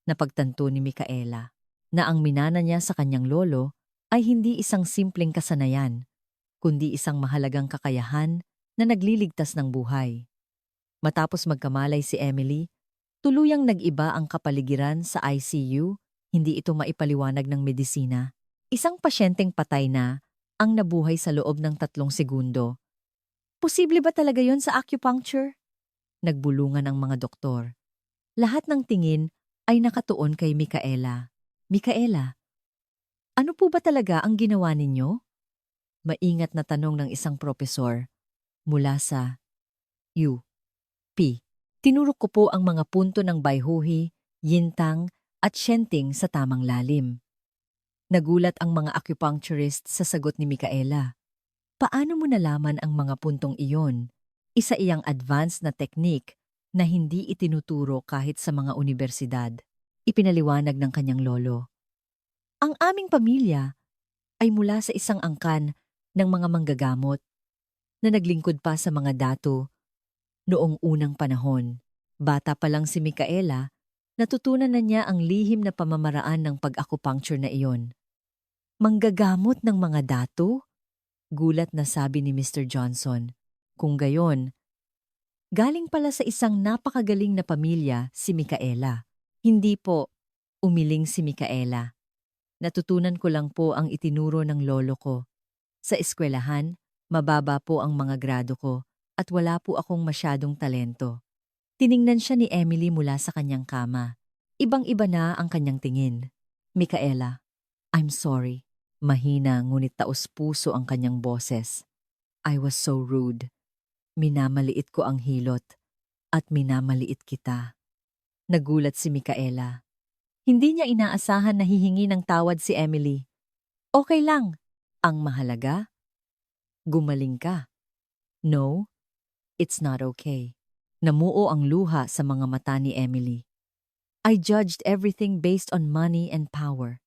Speaker 1: napagtanto ni Micaela na ang minana niya sa kanyang lolo ay hindi isang simpleng kasanayan, kundi isang mahalagang kakayahan na nagliligtas ng buhay. Matapos magkamalay si Emily, tuluyang nag-iba ang kapaligiran sa ICU, hindi ito maipaliwanag ng medisina. Isang pasyenteng patay na ang nabuhay sa loob ng 3 segundo. Posible ba talaga yon sa acupuncture? Nagbulungan ang mga doktor. Lahat ng tingin ay nakatuon kay Micaela. Micaela, ano po ba talaga ang ginawa ninyo? Maingat na tanong ng isang propesor mula sa UP. Tinurok ko po ang mga punto ng Baihuhi, Yintang at Shenting sa tamang lalim. Nagulat ang mga acupuncturist sa sagot ni Micaela. Paano mo nalaman ang mga puntong iyon? Isa iyang advanced na teknik na hindi itinuturo kahit sa mga universidad. Ipinaliwanag ng kanyang lolo. Ang aming pamilya ay mula sa isang angkan ng mga manggagamot na naglingkod pa sa mga dato noong unang panahon. Bata pa lang si Micaela, natutunan na niya ang lihim na pamamaraan ng pag-acupuncture na iyon. Manggagamot ng mga dato? Gulat na sabi ni Mr. Johnson. Kung gayon, galing pala sa isang napakagaling na pamilya si Micaela. Hindi po, umiling si Micaela. Natutunan ko lang po ang itinuro ng lolo ko. Sa eskwelahan, mababa po ang mga grado ko at wala po akong masyadong talento. Tiningnan siya ni Emily mula sa kanyang kama. Ibang-iba na ang kanyang tingin. Micaela, I'm sorry. Mahina ngunit taos-puso ang kanyang boses. I was so rude. Minamaliit ko ang hilot at minamaliit kita. Nagulat si Micaela. Hindi niya inaasahan na hihingi ng tawad si Emily. Okay lang. Ang mahalaga, gumaling ka. No, it's not okay. Namuo ang luha sa mga mata ni Emily. I judged everything based on money and power.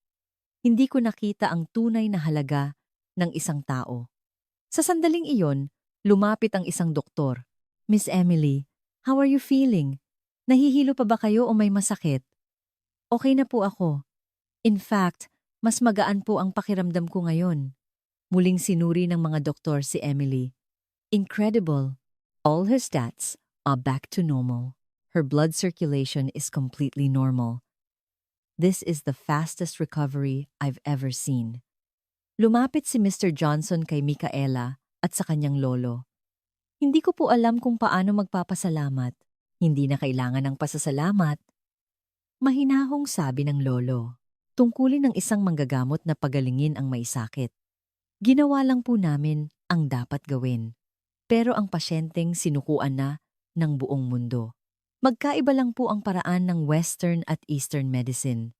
Speaker 1: Hindi ko nakita ang tunay na halaga ng isang tao. Sa sandaling iyon, lumapit ang isang doktor. Miss Emily, how are you feeling? Nahihilo pa ba kayo o may masakit? Okay na po ako. In fact, mas magaan po ang pakiramdam ko ngayon. Muling sinuri ng mga doktor si Emily. Incredible. All her stats are back to normal. Her blood circulation is completely normal. This is the fastest recovery I've ever seen. Lumapit si Mr. Johnson kay Micaela at sa kanyang lolo. Hindi ko po alam kung paano magpapasalamat. Hindi na kailangan ng pasasalamat. Mahinahong sabi ng lolo. Tungkulin ng isang manggagamot na pagalingin ang may sakit. Ginawa lang po namin ang dapat gawin. Pero ang pasyenteng sinukuan na ng buong mundo. Magkaiba lang po ang paraan ng Western at Eastern medicine.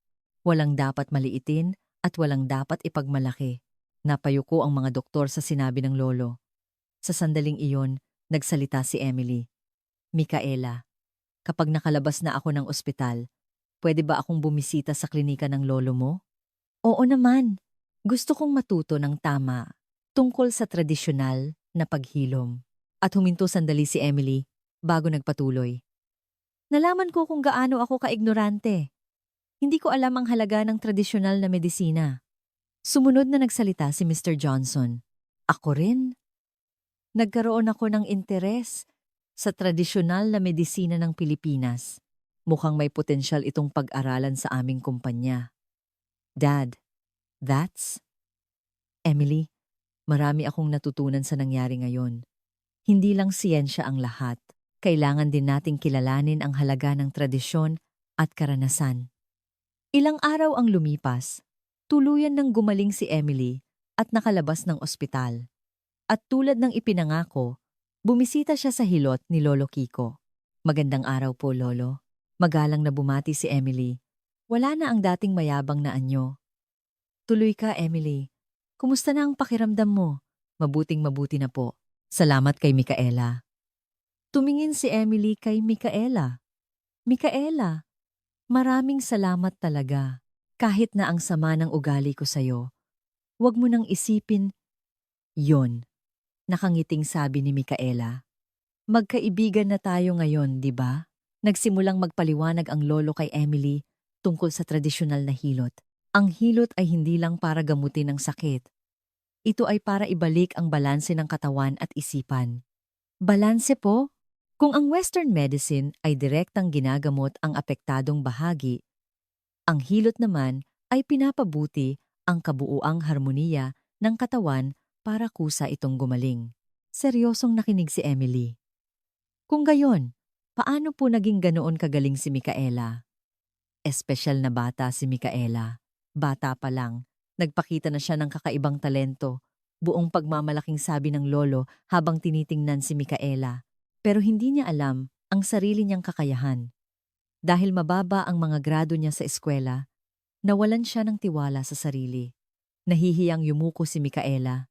Speaker 1: Walang dapat maliitin at walang dapat ipagmalaki. Napayuko ang mga doktor sa sinabi ng lolo. Sa sandaling iyon, nagsalita si Emily. Micaela, kapag nakalabas na ako ng ospital, pwede ba akong bumisita sa klinika ng lolo mo? Oo naman. Gusto kong matuto ng tama tungkol sa tradisyonal na paghilom. At huminto sandali si Emily bago nagpatuloy. Nalaman ko kung gaano ako kaignorante. Hindi ko alam ang halaga ng tradisyonal na medisina. Sumunod na nagsalita si Mr. Johnson. Ako rin. Nagkaroon ako ng interes sa tradisyonal na medisina ng Pilipinas. Mukhang may potensyal itong pag-aralan sa aming kumpanya. Dad, that's... Emily, marami akong natutunan sa nangyari ngayon. Hindi lang siyensya ang lahat. Kailangan din nating kilalanin ang halaga ng tradisyon at karanasan. Ilang araw ang lumipas. Tuluyan nang gumaling si Emily at nakalabas ng ospital. At tulad ng ipinangako, bumisita siya sa hilot ni Lolo Kiko. Magandang araw po, Lolo. Magalang na bumati si Emily. Wala na ang dating mayabang na anyo. Tuloy ka, Emily. Kumusta na ang pakiramdam mo? Mabuting mabuti na po. Salamat kay Micaela. Tumingin si Emily kay Micaela. Micaela, maraming salamat talaga. Kahit na ang sama ng ugali ko sa'yo, huwag mo nang isipin yon. Nakangiting sabi ni Micaela. Magkaibigan na tayo ngayon, di ba? Nagsimulang magpaliwanag ang lolo kay Emily tungkol sa tradisyonal na hilot. Ang hilot ay hindi lang para gamutin ang sakit. Ito ay para ibalik ang balanse ng katawan at isipan. Balanse po? Kung ang Western medicine ay direktang ginagamot ang apektadong bahagi, ang hilot naman ay pinapabuti ang kabuuang harmoniya ng katawan para kusa itong gumaling. Seryosong nakinig si Emily. Kung gayon, paano po naging ganoon kagaling si Micaela? Espesyal na bata si Micaela. Bata pa lang, nagpakita na siya ng kakaibang talento. Buong pagmamalaking sabi ng lolo habang tinitingnan si Micaela. Pero hindi niya alam ang sarili niyang kakayahan. Dahil mababa ang mga grado niya sa eskwela, nawalan siya ng tiwala sa sarili. Nahihiyang yumuko si Micaela.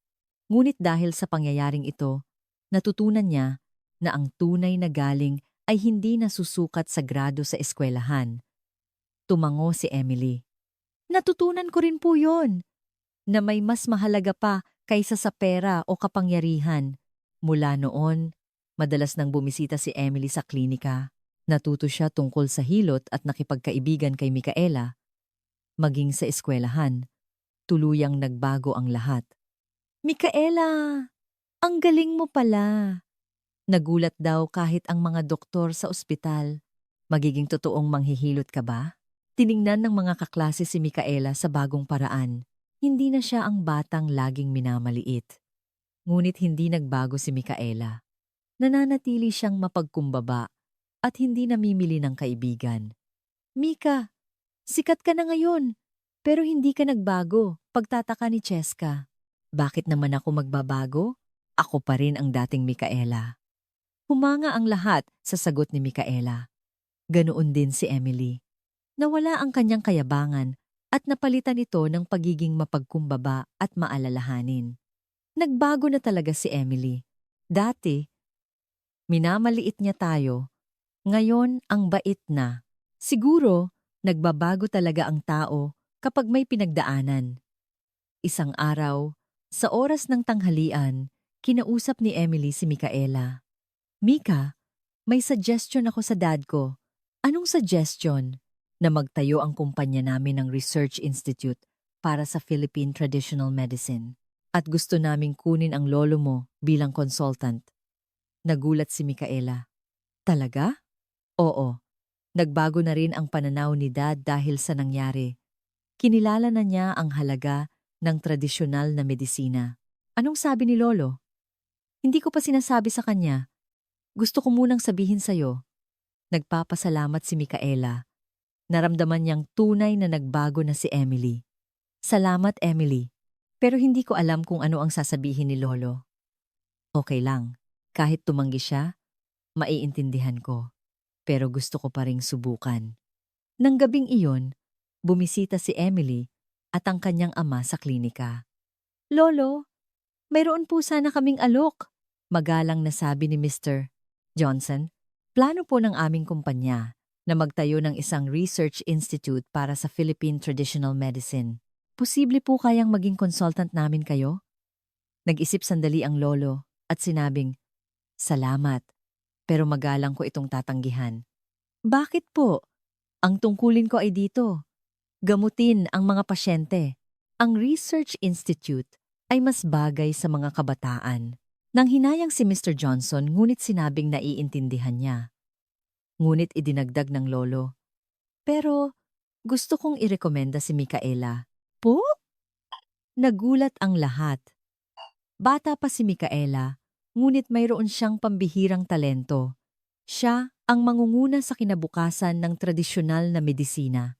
Speaker 1: Ngunit dahil sa pangyayaring ito, natutunan niya na ang tunay na galing ay hindi nasusukat sa grado sa eskwelahan. Tumango si Emily. Natutunan ko rin po yon, na may mas mahalaga pa kaysa sa pera o kapangyarihan. Mula noon, madalas nang bumisita si Emily sa klinika. Natuto siya tungkol sa hilot at nakipagkaibigan kay Micaela. Maging sa eskwelahan, tuluyang nagbago ang lahat. Micaela, ang galing mo pala. Nagulat daw kahit ang mga doktor sa ospital. Magiging totoong manghihilot ka ba? Tiningnan ng mga kaklase si Micaela sa bagong paraan. Hindi na siya ang batang laging minamaliit. Ngunit hindi nagbago si Micaela. Nananatili siyang mapagkumbaba at hindi namimili ng kaibigan. Mika, sikat ka na ngayon, pero hindi ka nagbago, pagtataka ni Cheska. Bakit naman ako magbabago? Ako pa rin ang dating Micaela. Humanga ang lahat sa sagot ni Micaela. Ganoon din si Emily. Nawala ang kanyang kayabangan at napalitan ito ng pagiging mapagkumbaba at maalalahanin. Nagbago na talaga si Emily. Dati, minamaliit niya tayo. Ngayon, ang bait na. Siguro, nagbabago talaga ang tao kapag may pinagdaanan. Isang araw, sa oras ng tanghalian, kinausap ni Emily si Micaela. Mika, may suggestion ako sa dad ko. Anong suggestion? Na magtayo ang kumpanya namin ng Research Institute para sa Philippine Traditional Medicine. At gusto naming kunin ang lolo mo bilang consultant. Nagulat si Micaela. Talaga? Oo. Nagbago na rin ang pananaw ni Dad dahil sa nangyari. Kinilala na niya ang halaga ng tradisyonal na medisina. Anong sabi ni Lolo? Hindi ko pa sinasabi sa kanya. Gusto ko munang sabihin sa'yo. Nagpapasalamat si Micaela. Naramdaman niyang tunay na nagbago na si Emily. Salamat, Emily. Pero hindi ko alam kung ano ang sasabihin ni Lolo. Okay lang. Kahit tumanggi siya, maiintindihan ko. Pero gusto ko pa ring subukan. Nang gabing iyon, bumisita si Emily at ang kanyang ama sa klinika. Lolo, mayroon po sana kaming alok. Magalang na sabi ni Mr. Johnson. Plano po ng aming kumpanya na magtayo ng isang research institute para sa Philippine Traditional Medicine. Posible po kayang maging consultant namin kayo? Nag-isip sandali ang lolo at sinabing, salamat, pero magalang ko itong tatanggihan. Bakit po? Ang tungkulin ko ay dito. Gamutin ang mga pasyente. Ang Research Institute ay mas bagay sa mga kabataan. Nang hinayang si Mr. Johnson ngunit sinabing naiintindihan niya. Ngunit idinagdag ng lolo. Pero gusto kong irekomenda si Micaela. Po? Nagulat ang lahat. Bata pa si Micaela, ngunit mayroon siyang pambihirang talento. Siya ang mangunguna sa kinabukasan ng tradisyonal na medisina.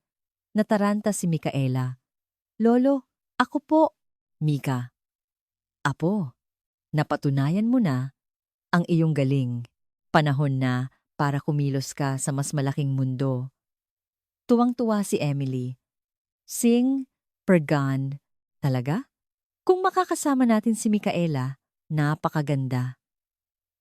Speaker 1: Nataranta si Micaela. Lolo, ako po. Mika. Apo, napatunayan mo na ang iyong galing. Panahon na para kumilos ka sa mas malaking mundo. Tuwang-tuwa si Emily. Sing, Pergan, talaga? Kung makakasama natin si Micaela, napakaganda.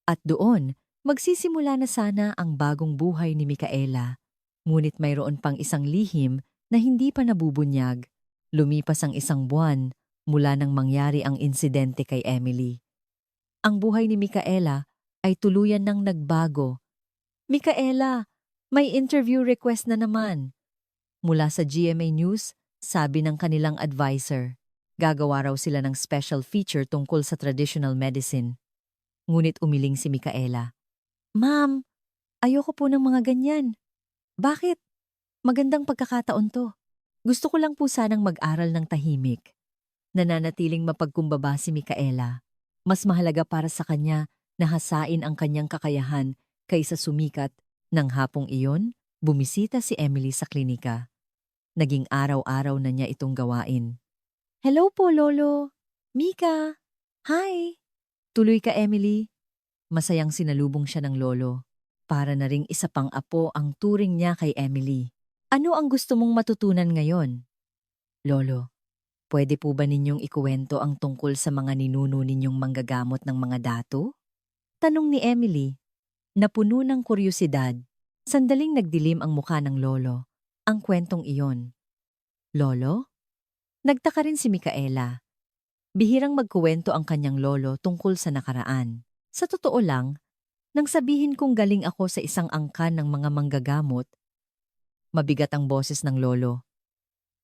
Speaker 1: At doon, magsisimula na sana ang bagong buhay ni Micaela. Ngunit mayroon pang isang lihim na hindi pa nabubunyag. Lumipas ang isang buwan mula nang mangyari ang insidente kay Emily. Ang buhay ni Micaela ay tuluyan ng nagbago. Micaela, may interview request na naman. Mula sa GMA News, sabi ng kanilang advisor. Gagawa raw sila ng special feature tungkol sa traditional medicine. Ngunit umiling si Micaela. Ma'am, ayoko po ng mga ganyan. Bakit? Magandang pagkakataon to. Gusto ko lang po sanang mag-aral ng tahimik. Nananatiling mapagkumbaba si Micaela. Mas mahalaga para sa kanya na hasain ang kanyang kakayahan kaysa sumikat. Nang hapong iyon, bumisita si Emily sa klinika. Naging araw-araw na niya itong gawain. Hello po, Lolo. Mika. Hi. Tuloy ka, Emily. Masayang sinalubong siya ng lolo. Para na ring isa pang apo ang turing niya kay Emily. Ano ang gusto mong matutunan ngayon? Lolo, pwede po ba ninyong ikuwento ang tungkol sa mga ninuno ninyong manggagamot ng mga dato? Tanong ni Emily. Napuno ng kuryosidad. Sandaling nagdilim ang mukha ng lolo. Ang kwentong iyon. Lolo? Nagtaka rin si Micaela. Bihirang magkuwento ang kanyang lolo tungkol sa nakaraan. Sa totoo lang, nang sabihin kong galing ako sa isang angkan ng mga manggagamot, mabigat ang boses ng lolo.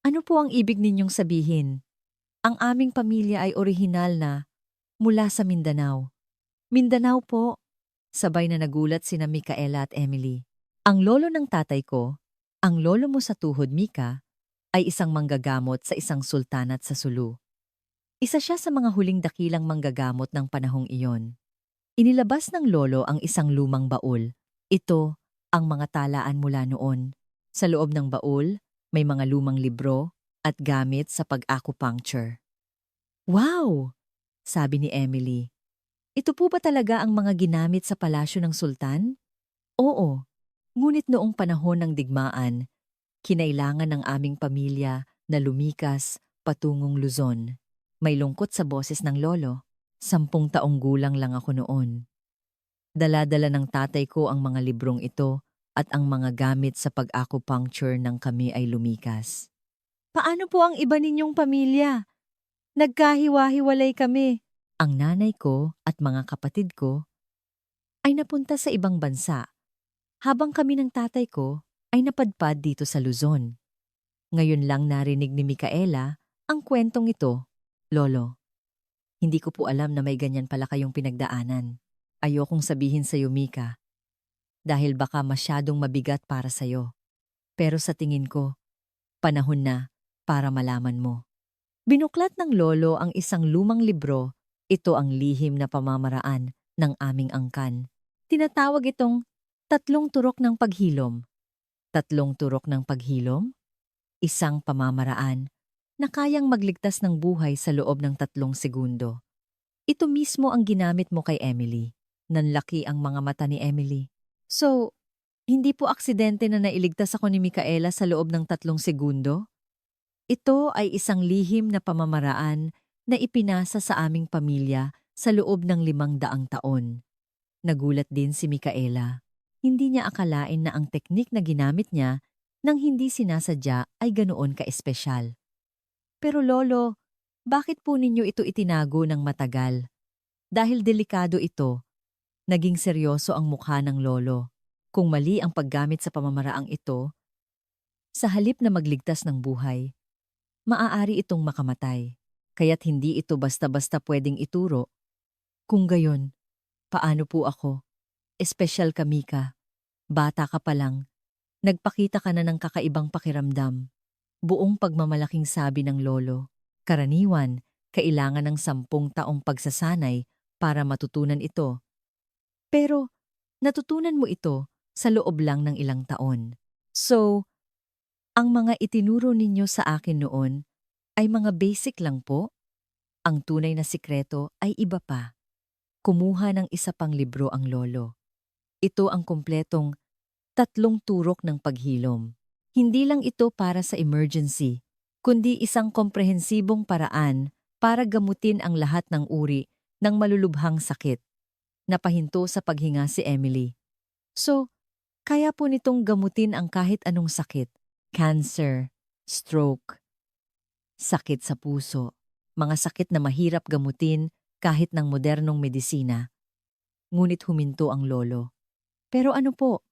Speaker 1: Ano po ang ibig ninyong sabihin? Ang aming pamilya ay orihinal na mula sa Mindanao. Mindanao po. Sabay na nagulat sina Micaela at Emily. Ang lolo ng tatay ko, ang lolo mo sa tuhod, Mika, ay isang manggagamot sa isang sultanat sa Sulu. Isa siya sa mga huling dakilang manggagamot ng panahong iyon. Inilabas ng lolo ang isang lumang baul. Ito ang mga talaan mula noon. Sa loob ng baul, may mga lumang libro at gamit sa pag-acupuncture. Wow! Sabi ni Emily. Ito po ba talaga ang mga ginamit sa palasyo ng sultan? Oo. Ngunit noong panahon ng digmaan, kinailangan ng aming pamilya na lumikas patungong Luzon. May lungkot sa boses ng lolo. 10 taong gulang lang ako noon. Dala-dala ng tatay ko ang mga librong ito at ang mga gamit sa pag-acupuncture nang kami ay lumikas. Paano po ang iba ninyong pamilya? Nagkahiwa-hiwalay kami. Ang nanay ko at mga kapatid ko ay napunta sa ibang bansa, habang kami ng tatay ko ay napadpad dito sa Luzon. Ngayon lang narinig ni Micaela ang kwentong ito, Lolo. Hindi ko po alam na may ganyan pala kayong pinagdaanan. Ayokong sabihin sa'yo, Mika, dahil baka masyadong mabigat para sa'yo. Pero sa tingin ko, panahon na para malaman mo. Binuklat ng lolo ang isang lumang libro. Ito ang lihim na pamamaraan ng aming angkan. Tinatawag itong 3 turok ng paghilom. Tatlong turok ng paghilom? Isang pamamaraan na kayang magligtas ng buhay sa loob ng 3 segundo. Ito mismo ang ginamit mo kay Emily. Nanlaki ang mga mata ni Emily. So, hindi po aksidente na nailigtas ako ni Micaela sa loob ng 3 segundo? Ito ay isang lihim na pamamaraan na ipinasa sa aming pamilya sa loob ng 500 taon. Nagulat din si Micaela. Hindi niya akalain na ang teknik na ginamit niya nang hindi sinasadya ay ganoon ka-espesyal. Pero lolo, bakit po ninyo ito itinago ng matagal? Dahil delikado ito, naging seryoso ang mukha ng lolo. Kung mali ang paggamit sa pamamaraang ito, sa halip na magligtas ng buhay, maaari itong makamatay. Kaya't hindi ito basta-basta pwedeng ituro. Kung gayon, paano po ako? Espesyal ka, Mika. Bata ka pa lang. Nagpakita ka na ng kakaibang pakiramdam. Buong pagmamalaking sabi ng lolo. Karaniwan, kailangan ng 10 taong pagsasanay para matutunan ito. Pero, natutunan mo ito sa loob lang ng ilang taon. So, ang mga itinuro ninyo sa akin noon ay mga basic lang po. Ang tunay na sikreto ay iba pa. Kumuha ng isa pang libro ang lolo. Ito ang kumpletong 3 turok ng paghilom. Hindi lang ito para sa emergency, kundi isang komprehensibong paraan para gamutin ang lahat ng uri ng malulubhang sakit. Napahinto sa paghinga si Emily. So, kaya po nitong gamutin ang kahit anong sakit. Cancer, stroke, sakit sa puso, mga sakit na mahirap gamutin kahit ng modernong medisina. Ngunit huminto ang lolo. Pero ano po?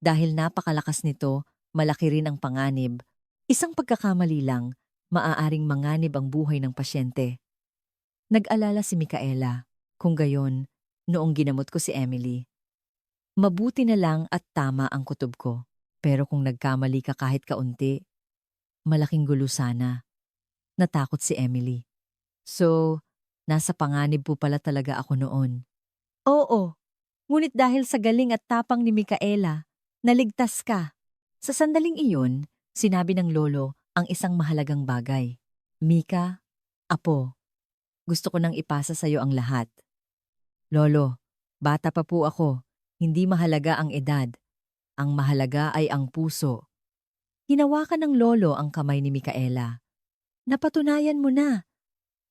Speaker 1: Dahil napakalakas nito, malaki rin ang panganib. Isang pagkakamali lang, maaaring manganib ang buhay ng pasyente. Nag-alala si Micaela. Kung gayon, noong ginamot ko si Emily. Mabuti na lang at tama ang kutob ko. Pero kung nagkamali ka kahit kaunti, malaking gulo sana. Natakot si Emily. So, nasa panganib po pala talaga ako noon. Oo, ngunit dahil sa galing at tapang ni Micaela, naligtas ka. Sa sandaling iyon, sinabi ng lolo ang isang mahalagang bagay. Mika, apo, gusto ko nang ipasa sa iyo ang lahat. Lolo, bata pa po ako. Hindi mahalaga ang edad. Ang mahalaga ay ang puso. Hinawakan ng lolo ang kamay ni Micaela. Napatunayan mo na.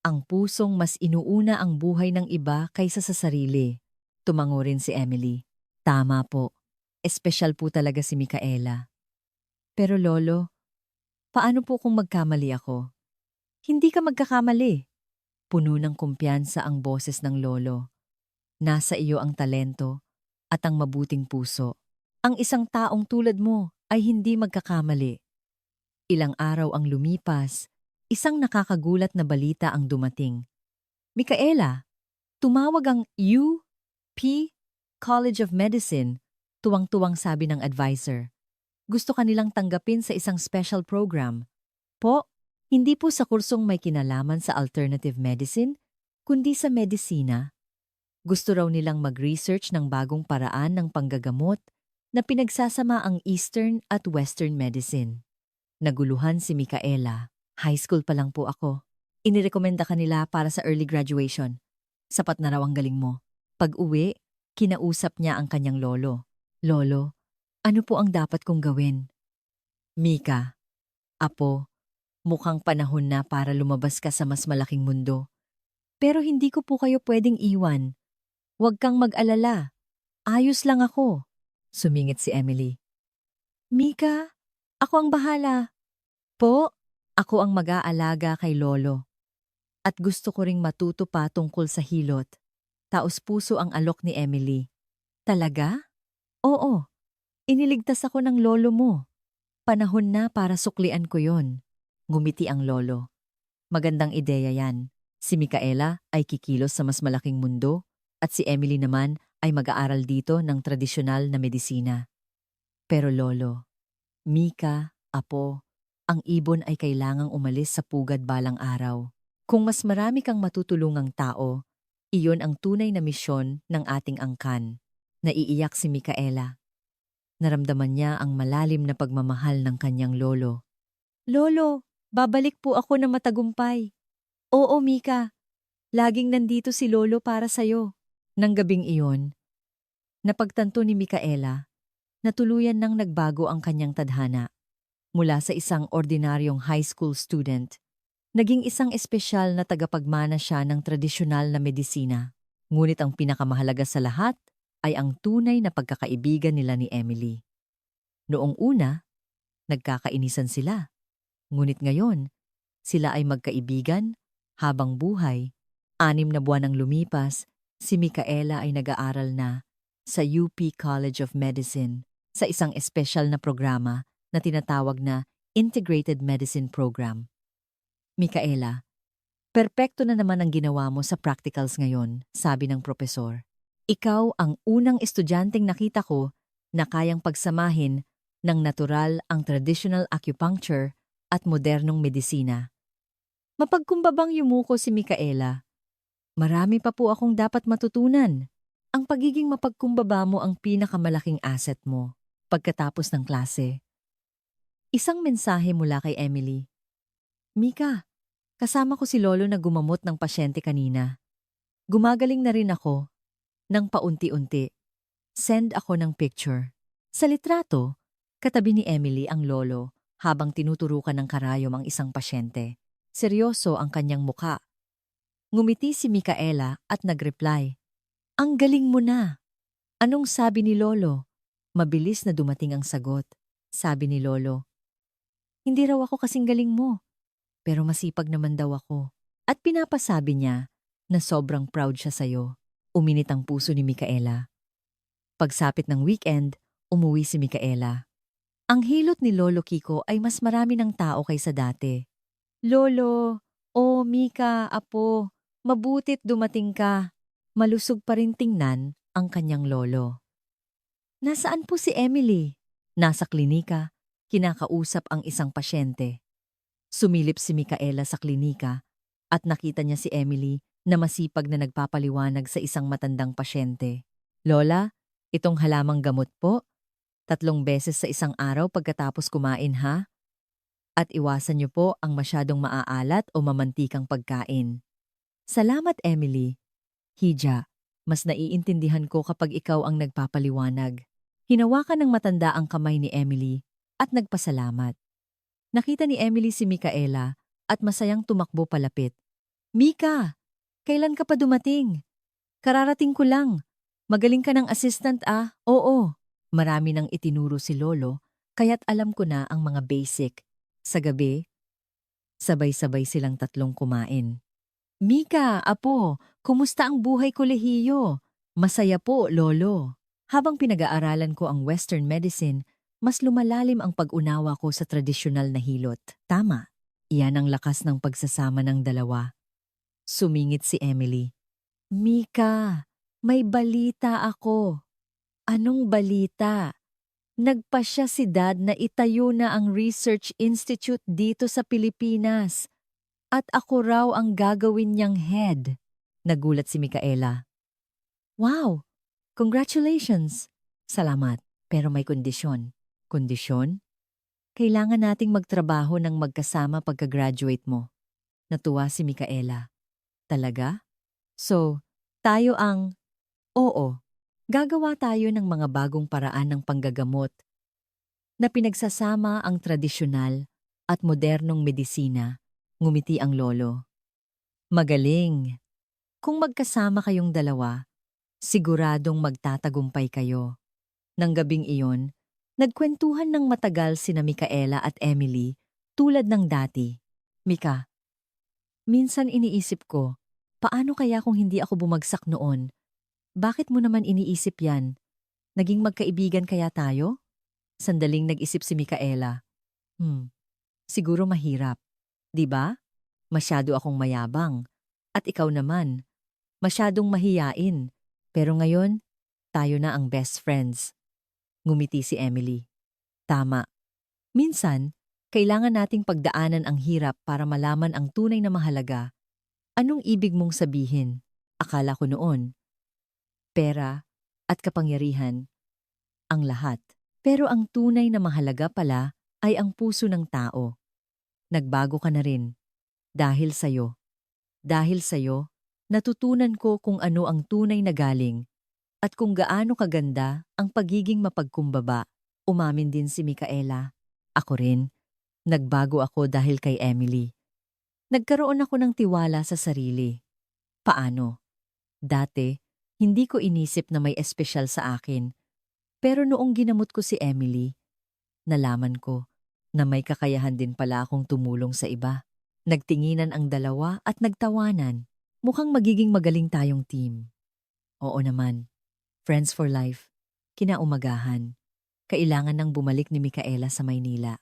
Speaker 1: Ang pusong mas inuuna ang buhay ng iba kaysa sa sarili. Tumango rin si Emily. Tama po. Espesyal po talaga si Micaela. Pero lolo, paano po kung magkamali ako? Hindi ka magkakamali. Puno ng kumpiyansa ang boses ng lolo. Nasa iyo ang talento at ang mabuting puso. Ang isang taong tulad mo ay hindi magkakamali. Ilang araw ang lumipas, isang nakakagulat na balita ang dumating. Micaela, tumawag ang UP College of Medicine, tuwang-tuwang sabi ng advisor. Gusto kanilang tanggapin sa isang special program. Po, hindi po sa kursong may kinalaman sa alternative medicine, kundi sa medisina. Gusto raw nilang mag-research ng bagong paraan ng panggagamot na pinagsasama ang Eastern at Western medicine. Naguluhan si Micaela. High school pa lang po ako. Inirekomenda kanila para sa early graduation. Sapat na raw ang galing mo. Pag-uwi, kinausap niya ang kanyang lolo. Lolo, ano po ang dapat kong gawin? Mika, apo, mukhang panahon na para lumabas ka sa mas malaking mundo. Pero hindi ko po kayo pwedeng iwan. Huwag kang mag-alala. Ayos lang ako. Sumingit si Emily. Mika, ako ang bahala. Po, ako ang mag-aalaga kay lolo. At gusto ko ring matuto pa tungkol sa hilot. Taos-puso ang alok ni Emily. Talaga? Oo, iniligtas ako ng lolo mo. Panahon na para suklian ko yon. Ngumiti ang lolo. Magandang ideya yan. Si Micaela ay kikilos sa mas malaking mundo at si Emily naman ay mag-aaral dito ng tradisyonal na medisina. Pero lolo, Mika, apo, ang ibon ay kailangang umalis sa pugad balang araw. Kung mas marami kang matutulungang tao, iyon ang tunay na misyon ng ating angkan. Naiiyak si Micaela. Naramdaman niya ang malalim na pagmamahal ng kanyang lolo. Lolo, babalik po ako na matagumpay. Oo, Mika. Laging nandito si lolo para sa'yo. Nang gabing iyon, napagtanto ni Micaela na tuluyan nang nagbago ang kanyang tadhana. Mula sa isang ordinaryong high school student, naging isang espesyal na tagapagmana siya ng tradisyonal na medisina. Ngunit ang pinakamahalaga sa lahat ay ang tunay na pagkakaibigan nila ni Emily. Noong una, nagkakainisan sila. Ngunit ngayon, sila ay magkaibigan habang buhay. 6 na buwan ang lumipas, si Micaela ay nag-aaral na sa UP College of Medicine sa isang espesyal na programa na tinatawag na Integrated Medicine Program. Micaela, perpekto na naman ang ginawa mo sa practicals ngayon, sabi ng propesor. Ikaw ang unang estudyanteng nakita ko na kayang pagsamahin ng natural ang traditional acupuncture at modernong medisina. Mapagkumbabang yumuko si Micaela. Marami pa po akong dapat matutunan. Ang pagiging mapagkumbaba mo ang pinakamalaking asset mo pagkatapos ng klase. Isang mensahe mula kay Emily. Mika, kasama ko si Lolo na gumamot ng pasyente kanina. Gumagaling na rin ako. Nang paunti-unti, send ako ng picture. Sa litrato, katabi ni Emily ang lolo habang tinuturukan ng karayom ang isang pasyente. Seryoso ang kanyang muka. Ngumiti si Micaela at nag-reply. Ang galing mo na. Anong sabi ni Lolo? Mabilis na dumating ang sagot. Sabi ni Lolo. Hindi raw ako kasing galing mo. Pero masipag naman daw ako. At pinapasabi niya na sobrang proud siya sa'yo. Uminit ang puso ni Micaela. Pagsapit ng weekend, umuwi si Micaela. Ang hilot ni Lolo Kiko ay mas marami ng tao kaysa dati. Lolo, Mika, apo, mabutit dumating ka. Malusog pa rin tingnan ang kanyang lolo. Nasaan po si Emily? Nasa klinika, kinakausap ang isang pasyente. Sumilip si Micaela sa klinika at nakita niya si Emily na masipag na nagpapaliwanag sa isang matandang pasyente. Lola, itong halamang gamot po, 3 beses sa isang araw pagkatapos kumain ha? At iwasan niyo po ang masyadong maaalat o mamantikang pagkain. Salamat, Emily. Hija, mas naiintindihan ko kapag ikaw ang nagpapaliwanag. Hinawakan ng matanda ang kamay ni Emily at nagpasalamat. Nakita ni Emily si Micaela at masayang tumakbo palapit. Mika, kailan ka pa dumating? Kararating ko lang. Magaling ka ng assistant ah? Oo. Marami nang itinuro si Lolo, kaya't alam ko na ang mga basic. Sa gabi, sabay-sabay silang 3 kumain. Mika, apo, kumusta ang buhay kolehiyo? Masaya po, Lolo. Habang pinag-aaralan ko ang Western medicine, mas lumalalim ang pag-unawa ko sa tradisyonal na hilot. Tama, iyan ang lakas ng pagsasama ng dalawa. Sumingit si Emily. Mika, may balita ako. Anong balita? Nagpasya si Dad na itayo na ang Research Institute dito sa Pilipinas. At ako raw ang gagawin niyang head. Nagulat si Micaela. Wow! Congratulations! Salamat, pero may kondisyon. Kondisyon? Kailangan nating magtrabaho ng magkasama pagka-graduate mo. Natuwa si Micaela. Talaga? So, tayo ang... Oo, gagawa tayo ng mga bagong paraan ng panggagamot na pinagsasama ang tradisyonal at modernong medisina. Ngumiti ang lolo. Magaling. Kung magkasama kayong dalawa, siguradong magtatagumpay kayo. Nang gabing iyon, nagkwentuhan ng matagal sina Micaela at Emily tulad ng dati. Mika, minsan iniisip ko, paano kaya kung hindi ako bumagsak noon? Bakit mo naman iniisip yan? Naging magkaibigan kaya tayo? Sandaling nag-isip si Micaela. Siguro mahirap. 'Di ba? Masyado akong mayabang. At ikaw naman, masyadong mahiyain. Pero ngayon, tayo na ang best friends. Ngumiti si Emily. Tama. Minsan, kailangan nating pagdaanan ang hirap para malaman ang tunay na mahalaga. Anong ibig mong sabihin? Akala ko noon. Pera at kapangyarihan, ang lahat. Pero ang tunay na mahalaga pala ay ang puso ng tao. Nagbago ka na rin. Dahil sa'yo. Dahil sa'yo, natutunan ko kung ano ang tunay na galing at kung gaano kaganda ang pagiging mapagkumbaba. Umamin din si Micaela. Ako rin. Nagbago ako dahil kay Emily. Nagkaroon ako ng tiwala sa sarili. Paano? Dati, hindi ko inisip na may espesyal sa akin. Pero noong ginamot ko si Emily, nalaman ko na may kakayahan din pala akong tumulong sa iba. Nagtinginan ang dalawa at nagtawanan. Mukhang magiging magaling tayong team. Oo naman. Friends for life. Kinaumagahan. Kailangan nang bumalik ni Micaela sa Maynila.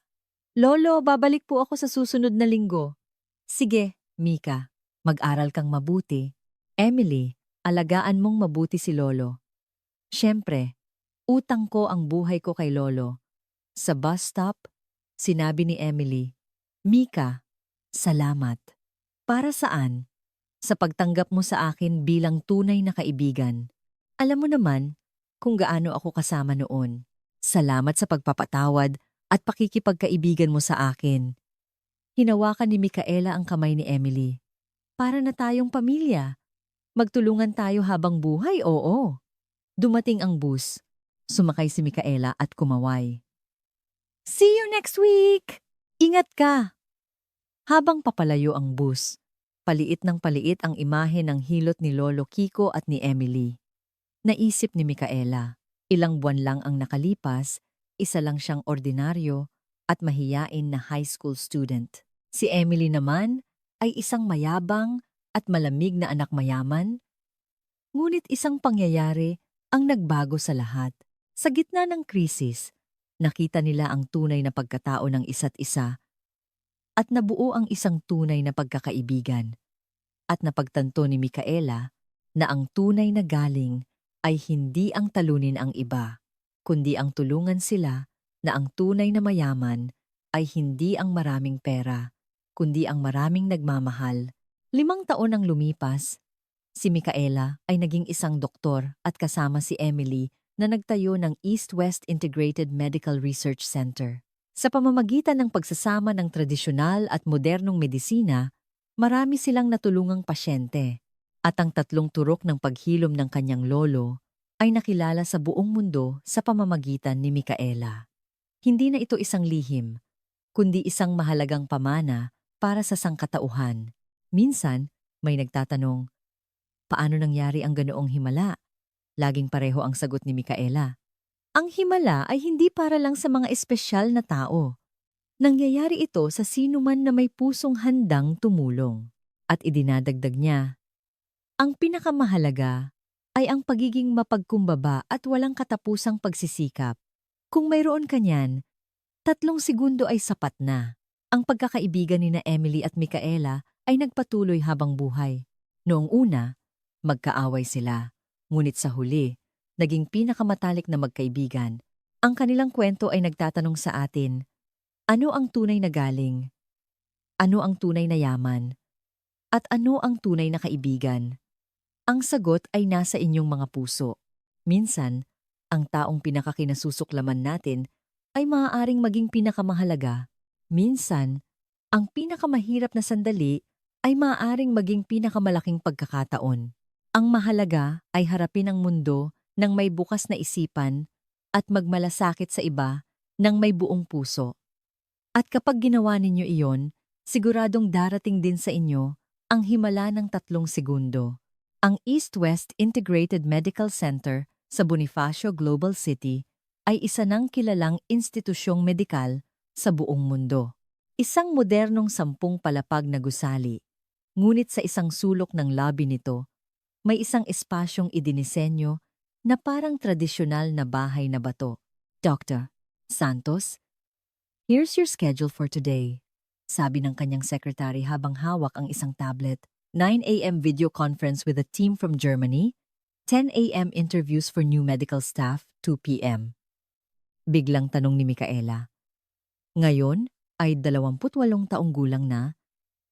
Speaker 1: Lolo, babalik po ako sa susunod na linggo. Sige, Mika. Mag-aral kang mabuti. Emily, alagaan mong mabuti si Lolo. Siyempre, utang ko ang buhay ko kay Lolo. Sa bus stop, sinabi ni Emily, Mika, salamat. Para saan? Sa pagtanggap mo sa akin bilang tunay na kaibigan. Alam mo naman kung gaano ako kasama noon. Salamat sa pagpapatawad at pakikipagkaibigan mo sa akin. Hinawakan ni Micaela ang kamay ni Emily. Para na tayong pamilya. Magtulungan tayo habang buhay, oo. Dumating ang bus. Sumakay si Micaela at kumaway. See you next week! Ingat ka! Habang papalayo ang bus, paliit ng paliit ang imahe ng hilot ni Lolo Kiko at ni Emily. Naisip ni Micaela, ilang buwan lang ang nakalipas, isa lang siyang ordinaryo at mahiyain na high school student. Si Emily naman ay isang mayabang at malamig na anak mayaman. Ngunit isang pangyayari ang nagbago sa lahat. Sa gitna ng krisis, nakita nila ang tunay na pagkatao ng isa't isa at nabuo ang isang tunay na pagkakaibigan. At napagtanto ni Micaela na ang tunay na galing ay hindi ang talunin ang iba, kundi ang tulungan sila, na ang tunay na mayaman ay hindi ang maraming pera, kundi ang maraming nagmamahal. 5 taon ang lumipas, si Micaela ay naging isang doktor at kasama si Emily na nagtayo ng East-West Integrated Medical Research Center. Sa pamamagitan ng pagsasama ng tradisyonal at modernong medisina, marami silang natulungang pasyente. At ang 3 turok ng paghilom ng kanyang lolo ay nakilala sa buong mundo sa pamamagitan ni Micaela. Hindi na ito isang lihim, kundi isang mahalagang pamana para sa sangkatauhan. Minsan, may nagtatanong, paano nangyari ang ganoong himala? Laging pareho ang sagot ni Micaela. Ang himala ay hindi para lang sa mga espesyal na tao. Nangyayari ito sa sino man na may pusong handang tumulong. At idinadagdag niya, ang pinakamahalaga ay ang pagiging mapagkumbaba at walang katapusang pagsisikap. Kung mayroon ka niyan, 3 segundo ay sapat na. Ang pagkakaibigan ni na Emily at Micaela ay nagpatuloy habang buhay. Noong una, magkaaway sila. Ngunit sa huli, naging pinakamatalik na magkaibigan. Ang kanilang kwento ay nagtatanong sa atin, ano ang tunay na galing? Ano ang tunay na yaman? At ano ang tunay na kaibigan? Ang sagot ay nasa inyong mga puso. Minsan, ang taong pinakakinasusuklaman natin ay maaaring maging pinakamahalaga. Minsan, ang pinakamahirap na sandali ay maaaring maging pinakamalaking pagkakataon. Ang mahalaga ay harapin ang mundo ng may bukas na isipan at magmalasakit sa iba ng may buong puso. At kapag ginawa ninyo iyon, siguradong darating din sa inyo ang himala ng 3 segundo. Ang East-West Integrated Medical Center sa Bonifacio Global City ay isa ng kilalang institusyong medikal sa buong mundo. Isang modernong 10 palapag na gusali. Ngunit sa isang sulok ng lobby nito, may isang espasyong idinisenyo na parang tradisyonal na bahay na bato. Dr. Santos, here's your schedule for today. Sabi ng kanyang secretary habang hawak ang isang tablet. 9 a.m. video conference with a team from Germany. 10 a.m. interviews for new medical staff. 2 p.m. Biglang tanong ni Micaela. Ngayon ay 28 taong gulang na.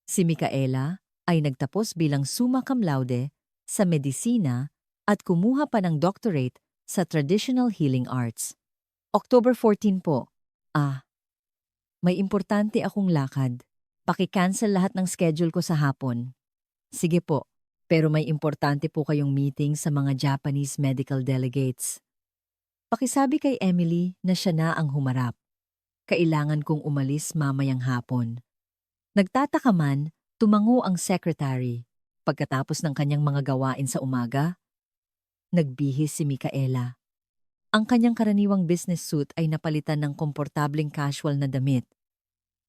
Speaker 1: Si Micaela ay nagtapos bilang summa cum laude sa medisina at kumuha pa ng doctorate sa traditional healing arts. October 14 po. May importante akong lakad. Paki-cancel lahat ng schedule ko sa hapon. Sige po, pero may importante po kayong meeting sa mga Japanese medical delegates. Pakisabi kay Emily na siya na ang humarap. Kailangan kong umalis mamayang hapon. Nagtataka man, tumango ang secretary. Pagkatapos ng kanyang mga gawain sa umaga, nagbihis si Micaela. Ang kanyang karaniwang business suit ay napalitan ng komportableng casual na damit.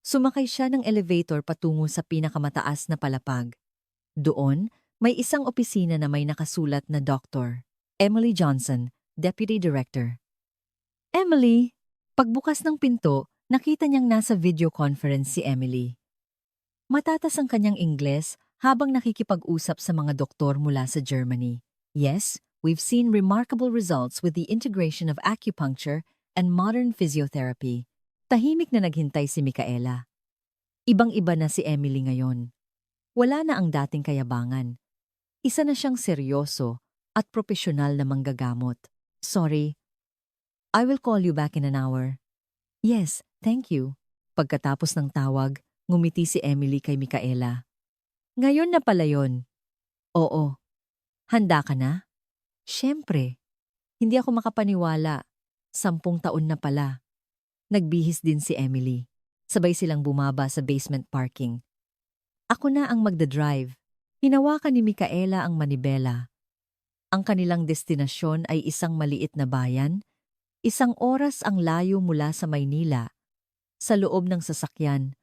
Speaker 1: Sumakay siya ng elevator patungo sa pinakamataas na palapag. Doon, may isang opisina na may nakasulat na Dr. Emily Johnson, Deputy Director. Emily! Pagbukas ng pinto, nakita niyang nasa video conference si Emily. Matatas ang kanyang Ingles habang nakikipag-usap sa mga doktor mula sa Germany. Yes, we've seen remarkable results with the integration of acupuncture and modern physiotherapy. Tahimik na naghintay si Micaela. Ibang-iba na si Emily ngayon. Wala na ang dating kayabangan. Isa na siyang seryoso at propesyonal na manggagamot. Sorry, I will call you back in an hour. Yes, thank you. Pagkatapos ng tawag, ngumiti si Emily kay Micaela. Ngayon na pala yon. Oo. Handa ka na? Siyempre. Hindi ako makapaniwala. 10 taon na pala. Nagbihis din si Emily. Sabay silang bumaba sa basement parking. Ako na ang magdadrive. Hinawakan ni Micaela ang manibela. Ang kanilang destinasyon ay isang maliit na bayan. 1 oras ang layo mula sa Maynila. Sa loob ng sasakyan,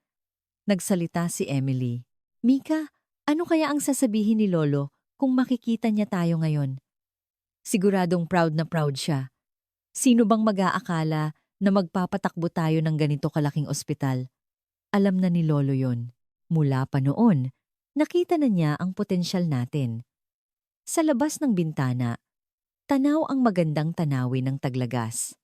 Speaker 1: nagsalita si Emily. Mika, ano kaya ang sasabihin ni Lolo kung makikita niya tayo ngayon? Siguradong proud na proud siya. Sino bang mag-aakala na magpapatakbo tayo ng ganito kalaking ospital? Alam na ni Lolo yon. Mula pa noon, nakita na niya ang potensyal natin. Sa labas ng bintana, tanaw ang magandang tanawin ng Taglagas.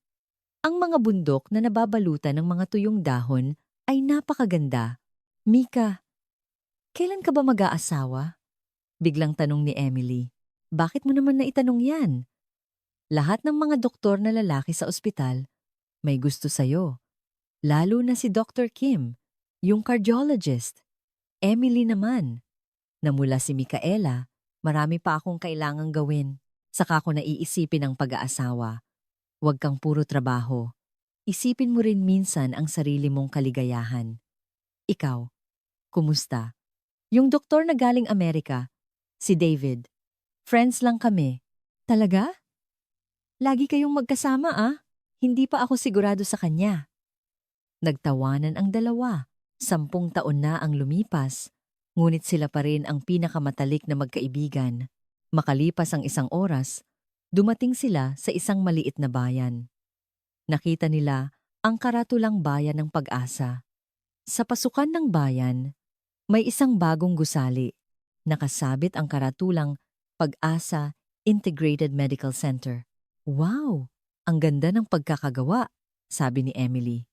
Speaker 1: Ang mga bundok na nababalutan ng mga tuyong dahon ay napakaganda. Mika, kailan ka ba mag-aasawa? Biglang tanong ni Emily. Bakit mo naman naitanong yan? Lahat ng mga doktor na lalaki sa ospital may gusto sa'yo. Lalo na si Dr. Kim, yung cardiologist. Emily naman. Namula si Micaela, marami pa akong kailangang gawin. Saka ko naiisipin ang pag-aasawa. Huwag kang puro trabaho. Isipin mo rin minsan ang sarili mong kaligayahan. Ikaw, kumusta? Yung doktor na galing Amerika, si David. Friends lang kami. Talaga? Lagi kayong magkasama Hindi pa ako sigurado sa kanya. Nagtawanan ang dalawa. 10 taon na ang lumipas. Ngunit sila pa rin ang pinakamatalik na magkaibigan. Makalipas ang 1 oras, dumating sila sa isang maliit na bayan. Nakita nila ang karatulang bayan ng Pag-asa. Sa pasukan ng bayan, may isang bagong gusali. Nakasabit ang karatulang Pag-asa Integrated Medical Center. Wow! Ang ganda ng pagkakagawa, sabi ni Emily.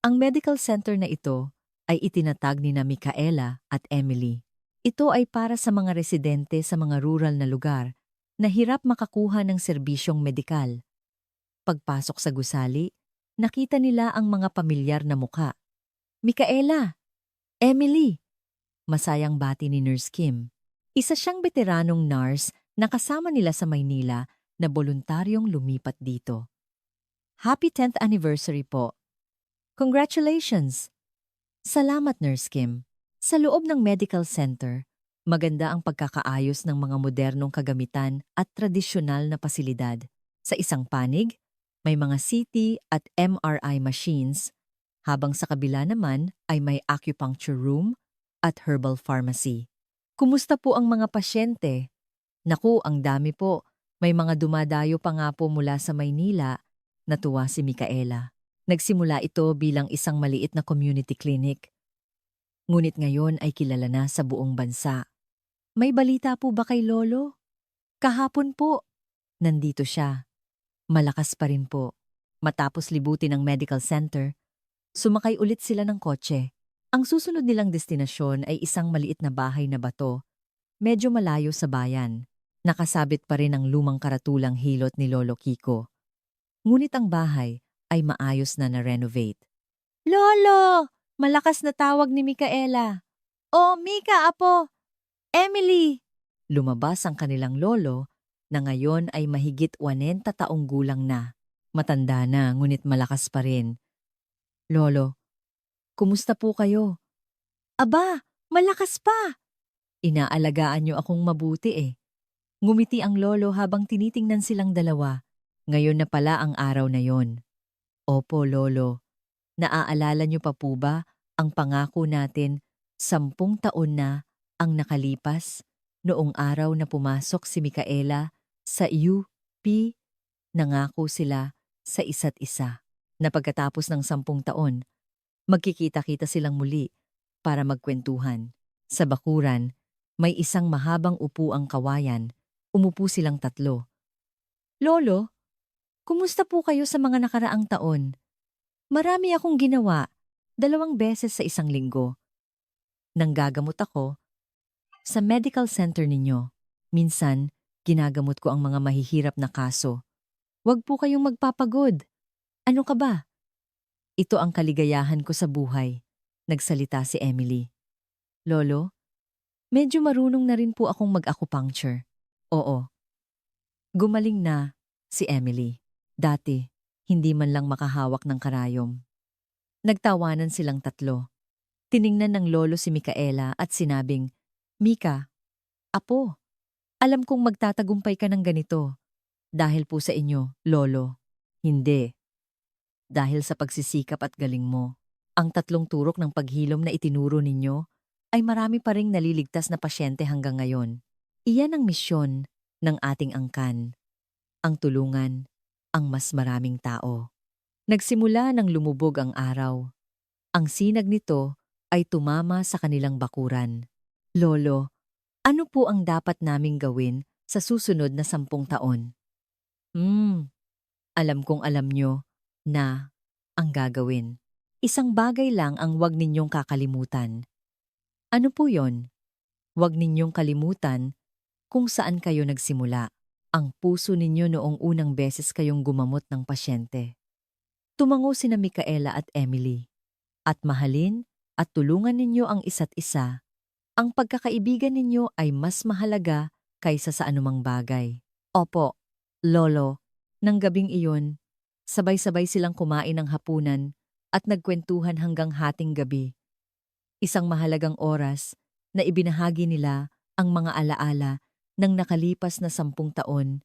Speaker 1: Ang medical center na ito ay itinatag ni na Micaela at Emily. Ito ay para sa mga residente sa mga rural na lugar na hirap makakuha ng serbisyong medikal. Pagpasok sa gusali, nakita nila ang mga pamilyar na muka. Micaela! Emily! Masayang bati ni Nurse Kim. Isa siyang veteranong nurse na kasama nila sa Maynila na voluntaryong lumipat dito. Happy 10th anniversary po. Congratulations! Salamat, Nurse Kim. Sa loob ng medical center, maganda ang pagkakaayos ng mga modernong kagamitan at tradisyonal na pasilidad. Sa isang panig, may mga CT at MRI machines, habang sa kabila naman ay may acupuncture room at herbal pharmacy. Kumusta po ang mga pasyente? Naku, ang dami po. May mga dumadayo pa nga po mula sa Maynila. Natuwa si Micaela. Nagsimula ito bilang isang maliit na community clinic. Ngunit ngayon ay kilala na sa buong bansa. May balita po ba kay Lolo? Kahapon po. Nandito siya. Malakas pa rin po. Matapos libutin ang medical center, sumakay ulit sila ng kotse. Ang susunod nilang destinasyon ay isang maliit na bahay na bato. Medyo malayo sa bayan. Nakasabit pa rin ang lumang karatulang hilot ni Lolo Kiko. Ngunit ang bahay ay maayos na na-renovate. Lolo! Malakas na tawag ni Micaela. Oh, Mika, apo! Emily! Lumabas ang kanilang lolo na ngayon ay mahigit 80 taong gulang na. Matanda na, ngunit malakas pa rin. Lolo, kumusta po kayo? Aba, malakas pa! Inaalagaan niyo akong mabuti eh. Ngumiti ang lolo habang tinitingnan silang dalawa. Ngayon na pala ang araw na yon. Opo, lolo. Naaalala niyo pa po ba ang pangako natin 10 taon na ang nakalipas noong araw na pumasok si Micaela sa UP? Nangako sila sa isa't isa na pagkatapos ng 10 taon, magkikita-kita silang muli para magkwentuhan. Sa bakuran, may isang mahabang upuang kawayan. Umupo silang tatlo. Lolo, kumusta po kayo sa mga nakaraang taon? Marami akong ginawa, 2 beses sa isang linggo. Nanggagamot ako sa medical center ninyo. Minsan, ginagamot ko ang mga mahihirap na kaso. Huwag po kayong magpapagod. Ano ka ba? Ito ang kaligayahan ko sa buhay, nagsalita si Emily. Lolo, medyo marunong na rin po akong mag-acupuncture. Oo. Gumaling na si Emily. Dati, hindi man lang makahawak ng karayom. Nagtawanan silang tatlo. Tiningnan ng lolo si Micaela at sinabing, Mika, apo, alam kong magtatagumpay ka ng ganito. Dahil po sa inyo, lolo. Hindi. Dahil sa pagsisikap at galing mo. Ang 3 turok ng paghilom na itinuro ninyo ay marami pa ring naliligtas na pasyente hanggang ngayon. Iyan ang misyon ng ating angkan. Ang tulungan ang mas maraming tao. Nagsimula nang lumubog ang araw. Ang sinag nito ay tumama sa kanilang bakuran. Lolo, ano po ang dapat naming gawin sa susunod na 10 taon? Alam kong alam nyo na ang gagawin. Isang bagay lang ang wag ninyong kakalimutan. Ano po yon? Wag ninyong kalimutan kung saan kayo nagsimula. Ang puso ninyo noong unang beses kayong gumamot ng pasyente. Tumango sina Micaela at Emily. At mahalin at tulungan ninyo ang isa't isa. Ang pagkakaibigan ninyo ay mas mahalaga kaysa sa anumang bagay. Opo, lolo, nang gabing iyon, sabay-sabay silang kumain ng hapunan at nagkwentuhan hanggang hating gabi. Isang mahalagang oras na ibinahagi nila ang mga alaala ng nakalipas na 10 taon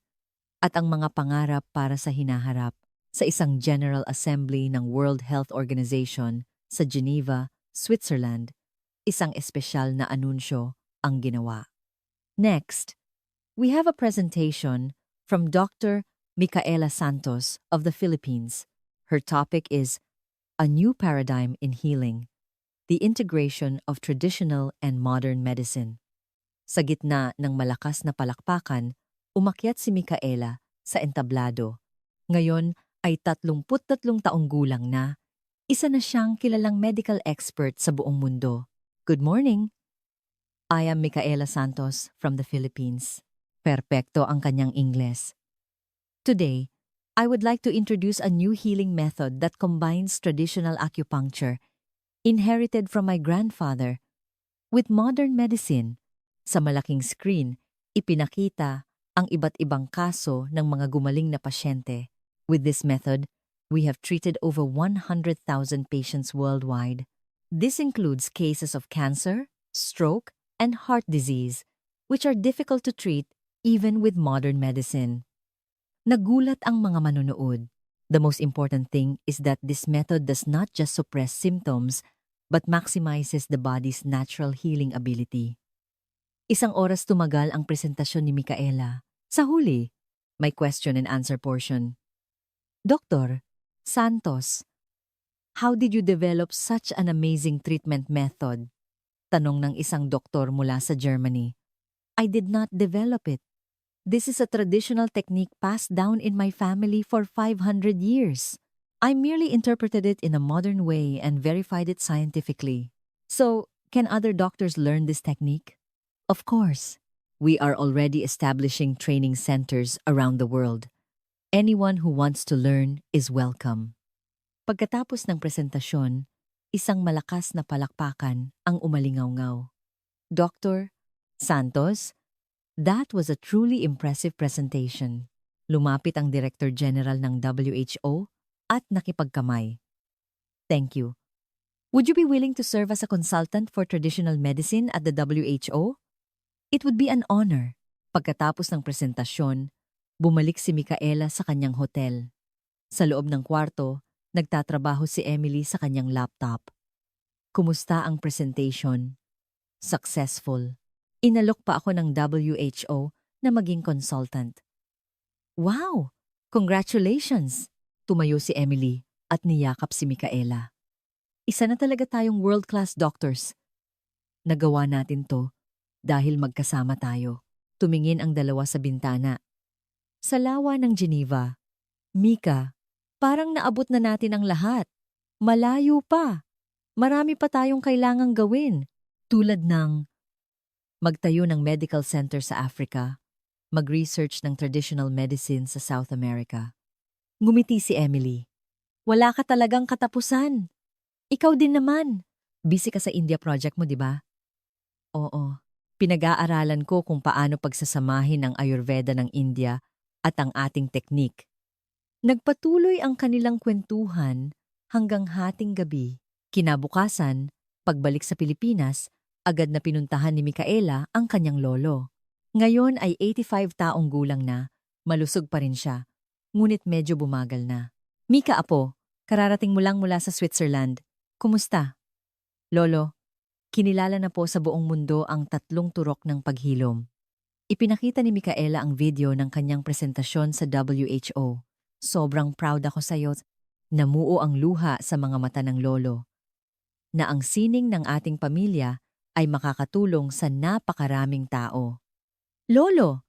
Speaker 1: at ang mga pangarap para sa hinaharap sa isang General Assembly ng World Health Organization sa Geneva, Switzerland. Isang espesyal na anunsyo ang ginawa. Next, we have a presentation from Dr. Micaela Santos of the Philippines. Her topic is A New Paradigm in Healing, the Integration of Traditional and Modern Medicine. Sa gitna ng malakas na palakpakan, umakyat si Micaela sa entablado. Ngayon ay 33 taong gulang na. Isa na siyang kilalang medical expert sa buong mundo. Good morning! I am Micaela Santos from the Philippines. Perpekto ang kanyang Ingles. Today, I would like to introduce a new healing method that combines traditional acupuncture, inherited from my grandfather, with modern medicine. Sa malaking screen, ipinakita ang iba't ibang kaso ng mga gumaling na pasyente. With this method, we have treated over 100,000 patients worldwide. This includes cases of cancer, stroke, and heart disease, which are difficult to treat even with modern medicine. Nagulat ang mga manonood. The most important thing is that this method does not just suppress symptoms, but maximizes the body's natural healing ability. Isang oras tumagal ang presentasyon ni Micaela. Sa huli, may question and answer portion. Dr. Santos, how did you develop such an amazing treatment method? Tanong ng isang doktor mula sa Germany. I did not develop it. This is a traditional technique passed down in my family for 500 years. I merely interpreted it in a modern way and verified it scientifically. So, can other doctors learn this technique? Of course. We are already establishing training centers around the world. Anyone who wants to learn is welcome. Pagkatapos ng presentasyon, isang malakas na palakpakan ang umalingaw-ngaw. Dr. Santos, that was a truly impressive presentation. Lumapit ang Director General ng WHO at nakipagkamay. Thank you. Would you be willing to serve as a consultant for traditional medicine at the WHO? It would be an honor. Pagkatapos ng presentasyon, bumalik si Micaela sa kanyang hotel. Sa loob ng kwarto, nagtatrabaho si Emily sa kanyang laptop. Kumusta ang presentation? Successful. Inalok pa ako ng WHO na maging consultant. Wow! Congratulations! Tumayo si Emily at niyakap si Micaela. Isa na talaga tayong world-class doctors. Nagawa natin to dahil magkasama tayo. Tumingin ang dalawa sa bintana. Sa lawa ng Geneva, Mika, parang naabot na natin ang lahat. Malayo pa. Marami pa tayong kailangang gawin. Tulad ng magtayo ng medical center sa Africa, mag-research ng traditional medicine sa South America. Ngumiti si Emily. Wala ka talagang katapusan. Ikaw din naman. Busy ka sa India project mo, di ba? Oo. Pinag-aaralan ko kung paano pagsasamahin ang Ayurveda ng India at ang ating teknik. Nagpatuloy ang kanilang kwentuhan hanggang hating gabi. Kinabukasan, pagbalik sa Pilipinas, agad na pinuntahan ni Micaela ang kanyang lolo. Ngayon ay 85 taong gulang na, malusog pa rin siya, ngunit medyo bumagal na. Mika apo, kararating mo lang mula sa Switzerland. Kumusta? Lolo, kinilala na po sa buong mundo ang 3 turok ng paghilom. Ipinakita ni Micaela ang video ng kanyang presentasyon sa WHO. Sobrang proud ako sa iyo. Namuo ang luha sa mga mata ng lolo. Na ang sining ng ating pamilya ay makakatulong sa napakaraming tao. Lolo,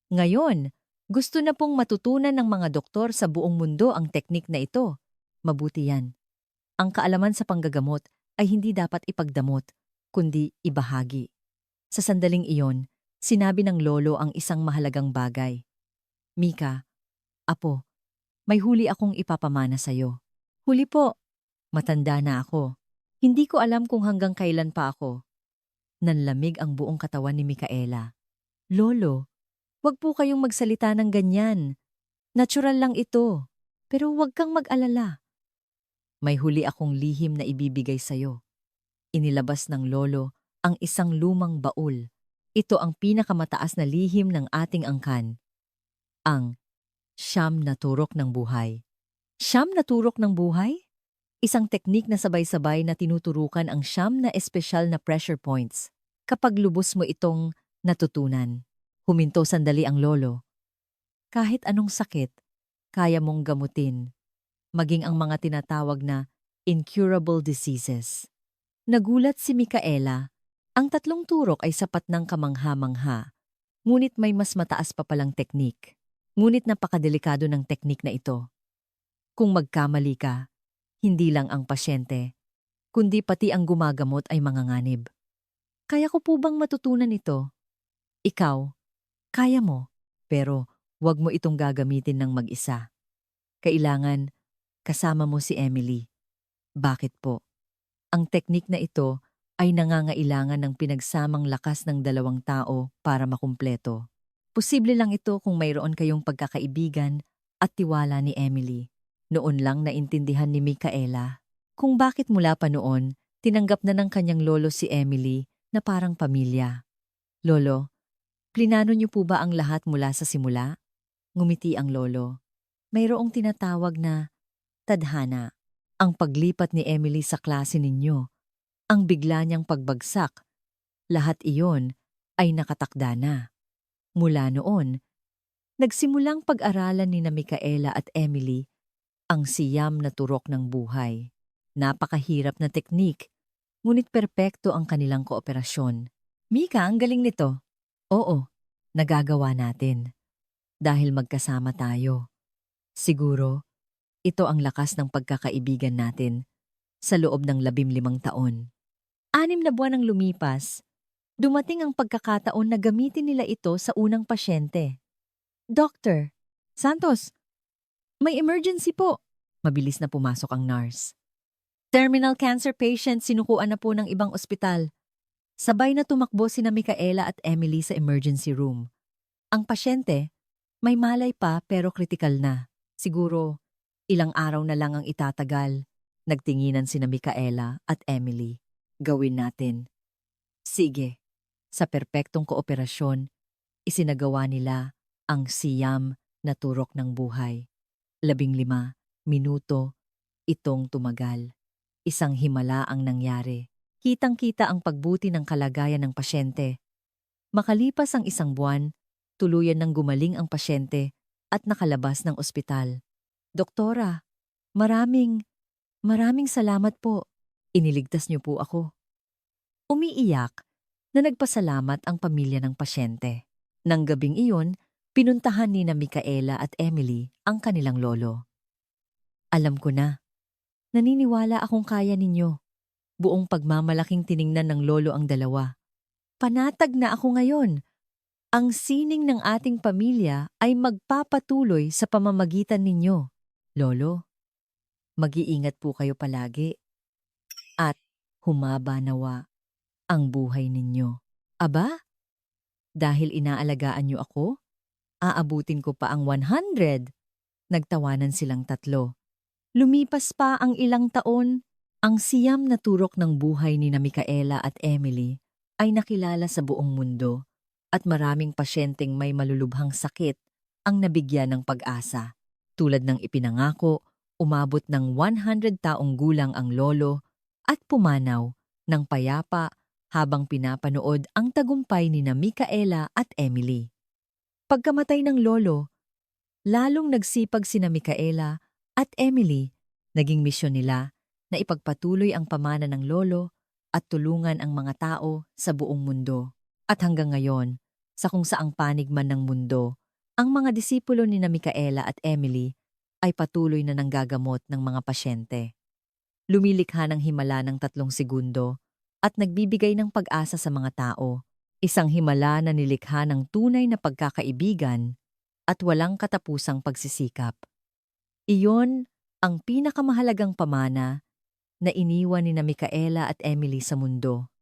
Speaker 1: ngayon, gusto na pong matutunan ng mga doktor sa buong mundo ang teknik na ito. Mabuti yan. Ang kaalaman sa panggagamot ay hindi dapat ipagdamot, kundi ibahagi. Sa sandaling iyon, sinabi ng lolo ang isang mahalagang bagay. Mika, apo, may huli akong ipapamana sa'yo. Huli po. Matanda na ako. Hindi ko alam kung hanggang kailan pa ako. Nanlamig ang buong katawan ni Micaela. Lolo, wag po kayong magsalita ng ganyan. Natural lang ito. Pero wag kang mag-alala. May huli akong lihim na ibibigay sa'yo. Inilabas ng lolo ang isang lumang baul. Ito ang pinakamataas na lihim ng ating angkan. Ang Siyam na turok ng buhay. Siyam na turok ng buhay? Isang teknik na sabay-sabay na tinuturukan ang 9 na espesyal na pressure points. Kapag lubos mo itong natutunan, huminto sandali ang lolo. Kahit anong sakit, kaya mong gamutin. Maging ang mga tinatawag na incurable diseases. Nagulat si Micaela. Ang 3 turok ay sapat ng kamangha-mangha. Ngunit may mas mataas pa palang teknik. Ngunit napakadelikado ng teknik na ito. Kung magkamali ka, hindi lang ang pasyente, kundi pati ang gumagamot ay manganganib. Kaya ko po bang matutunan ito? Ikaw, kaya mo, pero wag mo itong gagamitin ng mag-isa. Kailangan kasama mo si Emily. Bakit po? Ang teknik na ito ay nangangailangan ng pinagsamang lakas ng 2 tao para makumpleto. Posible lang ito kung mayroon kayong pagkakaibigan at tiwala ni Emily. Noon lang naintindihan ni Micaela kung bakit mula pa noon tinanggap na ng kanyang lolo si Emily na parang pamilya. Lolo, plinano niyo po ba ang lahat mula sa simula? Ngumiti ang lolo. Mayroong tinatawag na tadhana, ang paglipat ni Emily sa klase ninyo, ang bigla niyang pagbagsak. Lahat iyon ay nakatakda na. Mula noon, nagsimulang pag-aralan ni Micaela at Emily ang 9 na turok ng buhay. Napakahirap na teknik, ngunit perpekto ang kanilang kooperasyon. Mika, ang galing nito. Oo, nagagawa natin. Dahil magkasama tayo. Siguro, ito ang lakas ng pagkakaibigan natin sa loob ng 15 taon. 6 na buwan ang lumipas, dumating ang pagkakataon na gamitin nila ito sa unang pasyente. Doctor, Santos, may emergency po. Mabilis na pumasok ang nurse. Terminal cancer patient sinukuan na po ng ibang ospital. Sabay na tumakbo sina Micaela at Emily sa emergency room. Ang pasyente, may malay pa pero kritikal na. Siguro, ilang araw na lang ang itatagal. Nagtinginan sina Micaela at Emily. Gawin natin. Sige. Sa perpektong kooperasyon, isinagawa nila ang siyam na turok ng buhay. 15 minuto itong tumagal. Isang himala ang nangyari. Kitang-kita ang pagbuti ng kalagayan ng pasyente. Makalipas ang isang buwan, tuluyan ng gumaling ang pasyente at nakalabas ng ospital. Doktora, maraming salamat po. Iniligtas niyo po ako. Umiiyak na nagpasalamat ang pamilya ng pasyente. Nang gabing iyon, pinuntahan ni na Micaela at Emily ang kanilang lolo. Alam ko na. Naniniwala akong kaya ninyo. Buong pagmamalaking tiningnan ng lolo ang dalawa. Panatag na ako ngayon. Ang sining ng ating pamilya ay magpapatuloy sa pamamagitan ninyo. Lolo, mag-iingat po kayo palagi. At humaba nawa ang buhay ninyo. Aba, dahil inaalagaan niyo ako, aabutin ko pa ang 100. Nagtawanan silang tatlo. Lumipas pa ang ilang taon, ang siyam na turok ng buhay ni na Micaela at Emily ay nakilala sa buong mundo at maraming pasyenteng may malulubhang sakit ang nabigyan ng pag-asa. Tulad ng ipinangako, umabot ng 100 taong gulang ang lolo at pumanaw ng payapa habang pinapanood ang tagumpay ni na Micaela at Emily. Pagkamatay ng lolo, lalong nagsipag sina Micaela at Emily. Naging misyon nila na ipagpatuloy ang pamana ng lolo at tulungan ang mga tao sa buong mundo. At hanggang ngayon, sa kung saang panig man ng mundo, ang mga disipulo ni na Micaela at Emily ay patuloy na nanggagamot ng mga pasyente. Lumilikha ng himala ng 3 segundo at nagbibigay ng pag-asa sa mga tao. Isang himala na nilikha ng tunay na pagkakaibigan at walang katapusang pagsisikap. Iyon ang pinakamahalagang pamana na iniwan ni na Micaela at Emily sa mundo.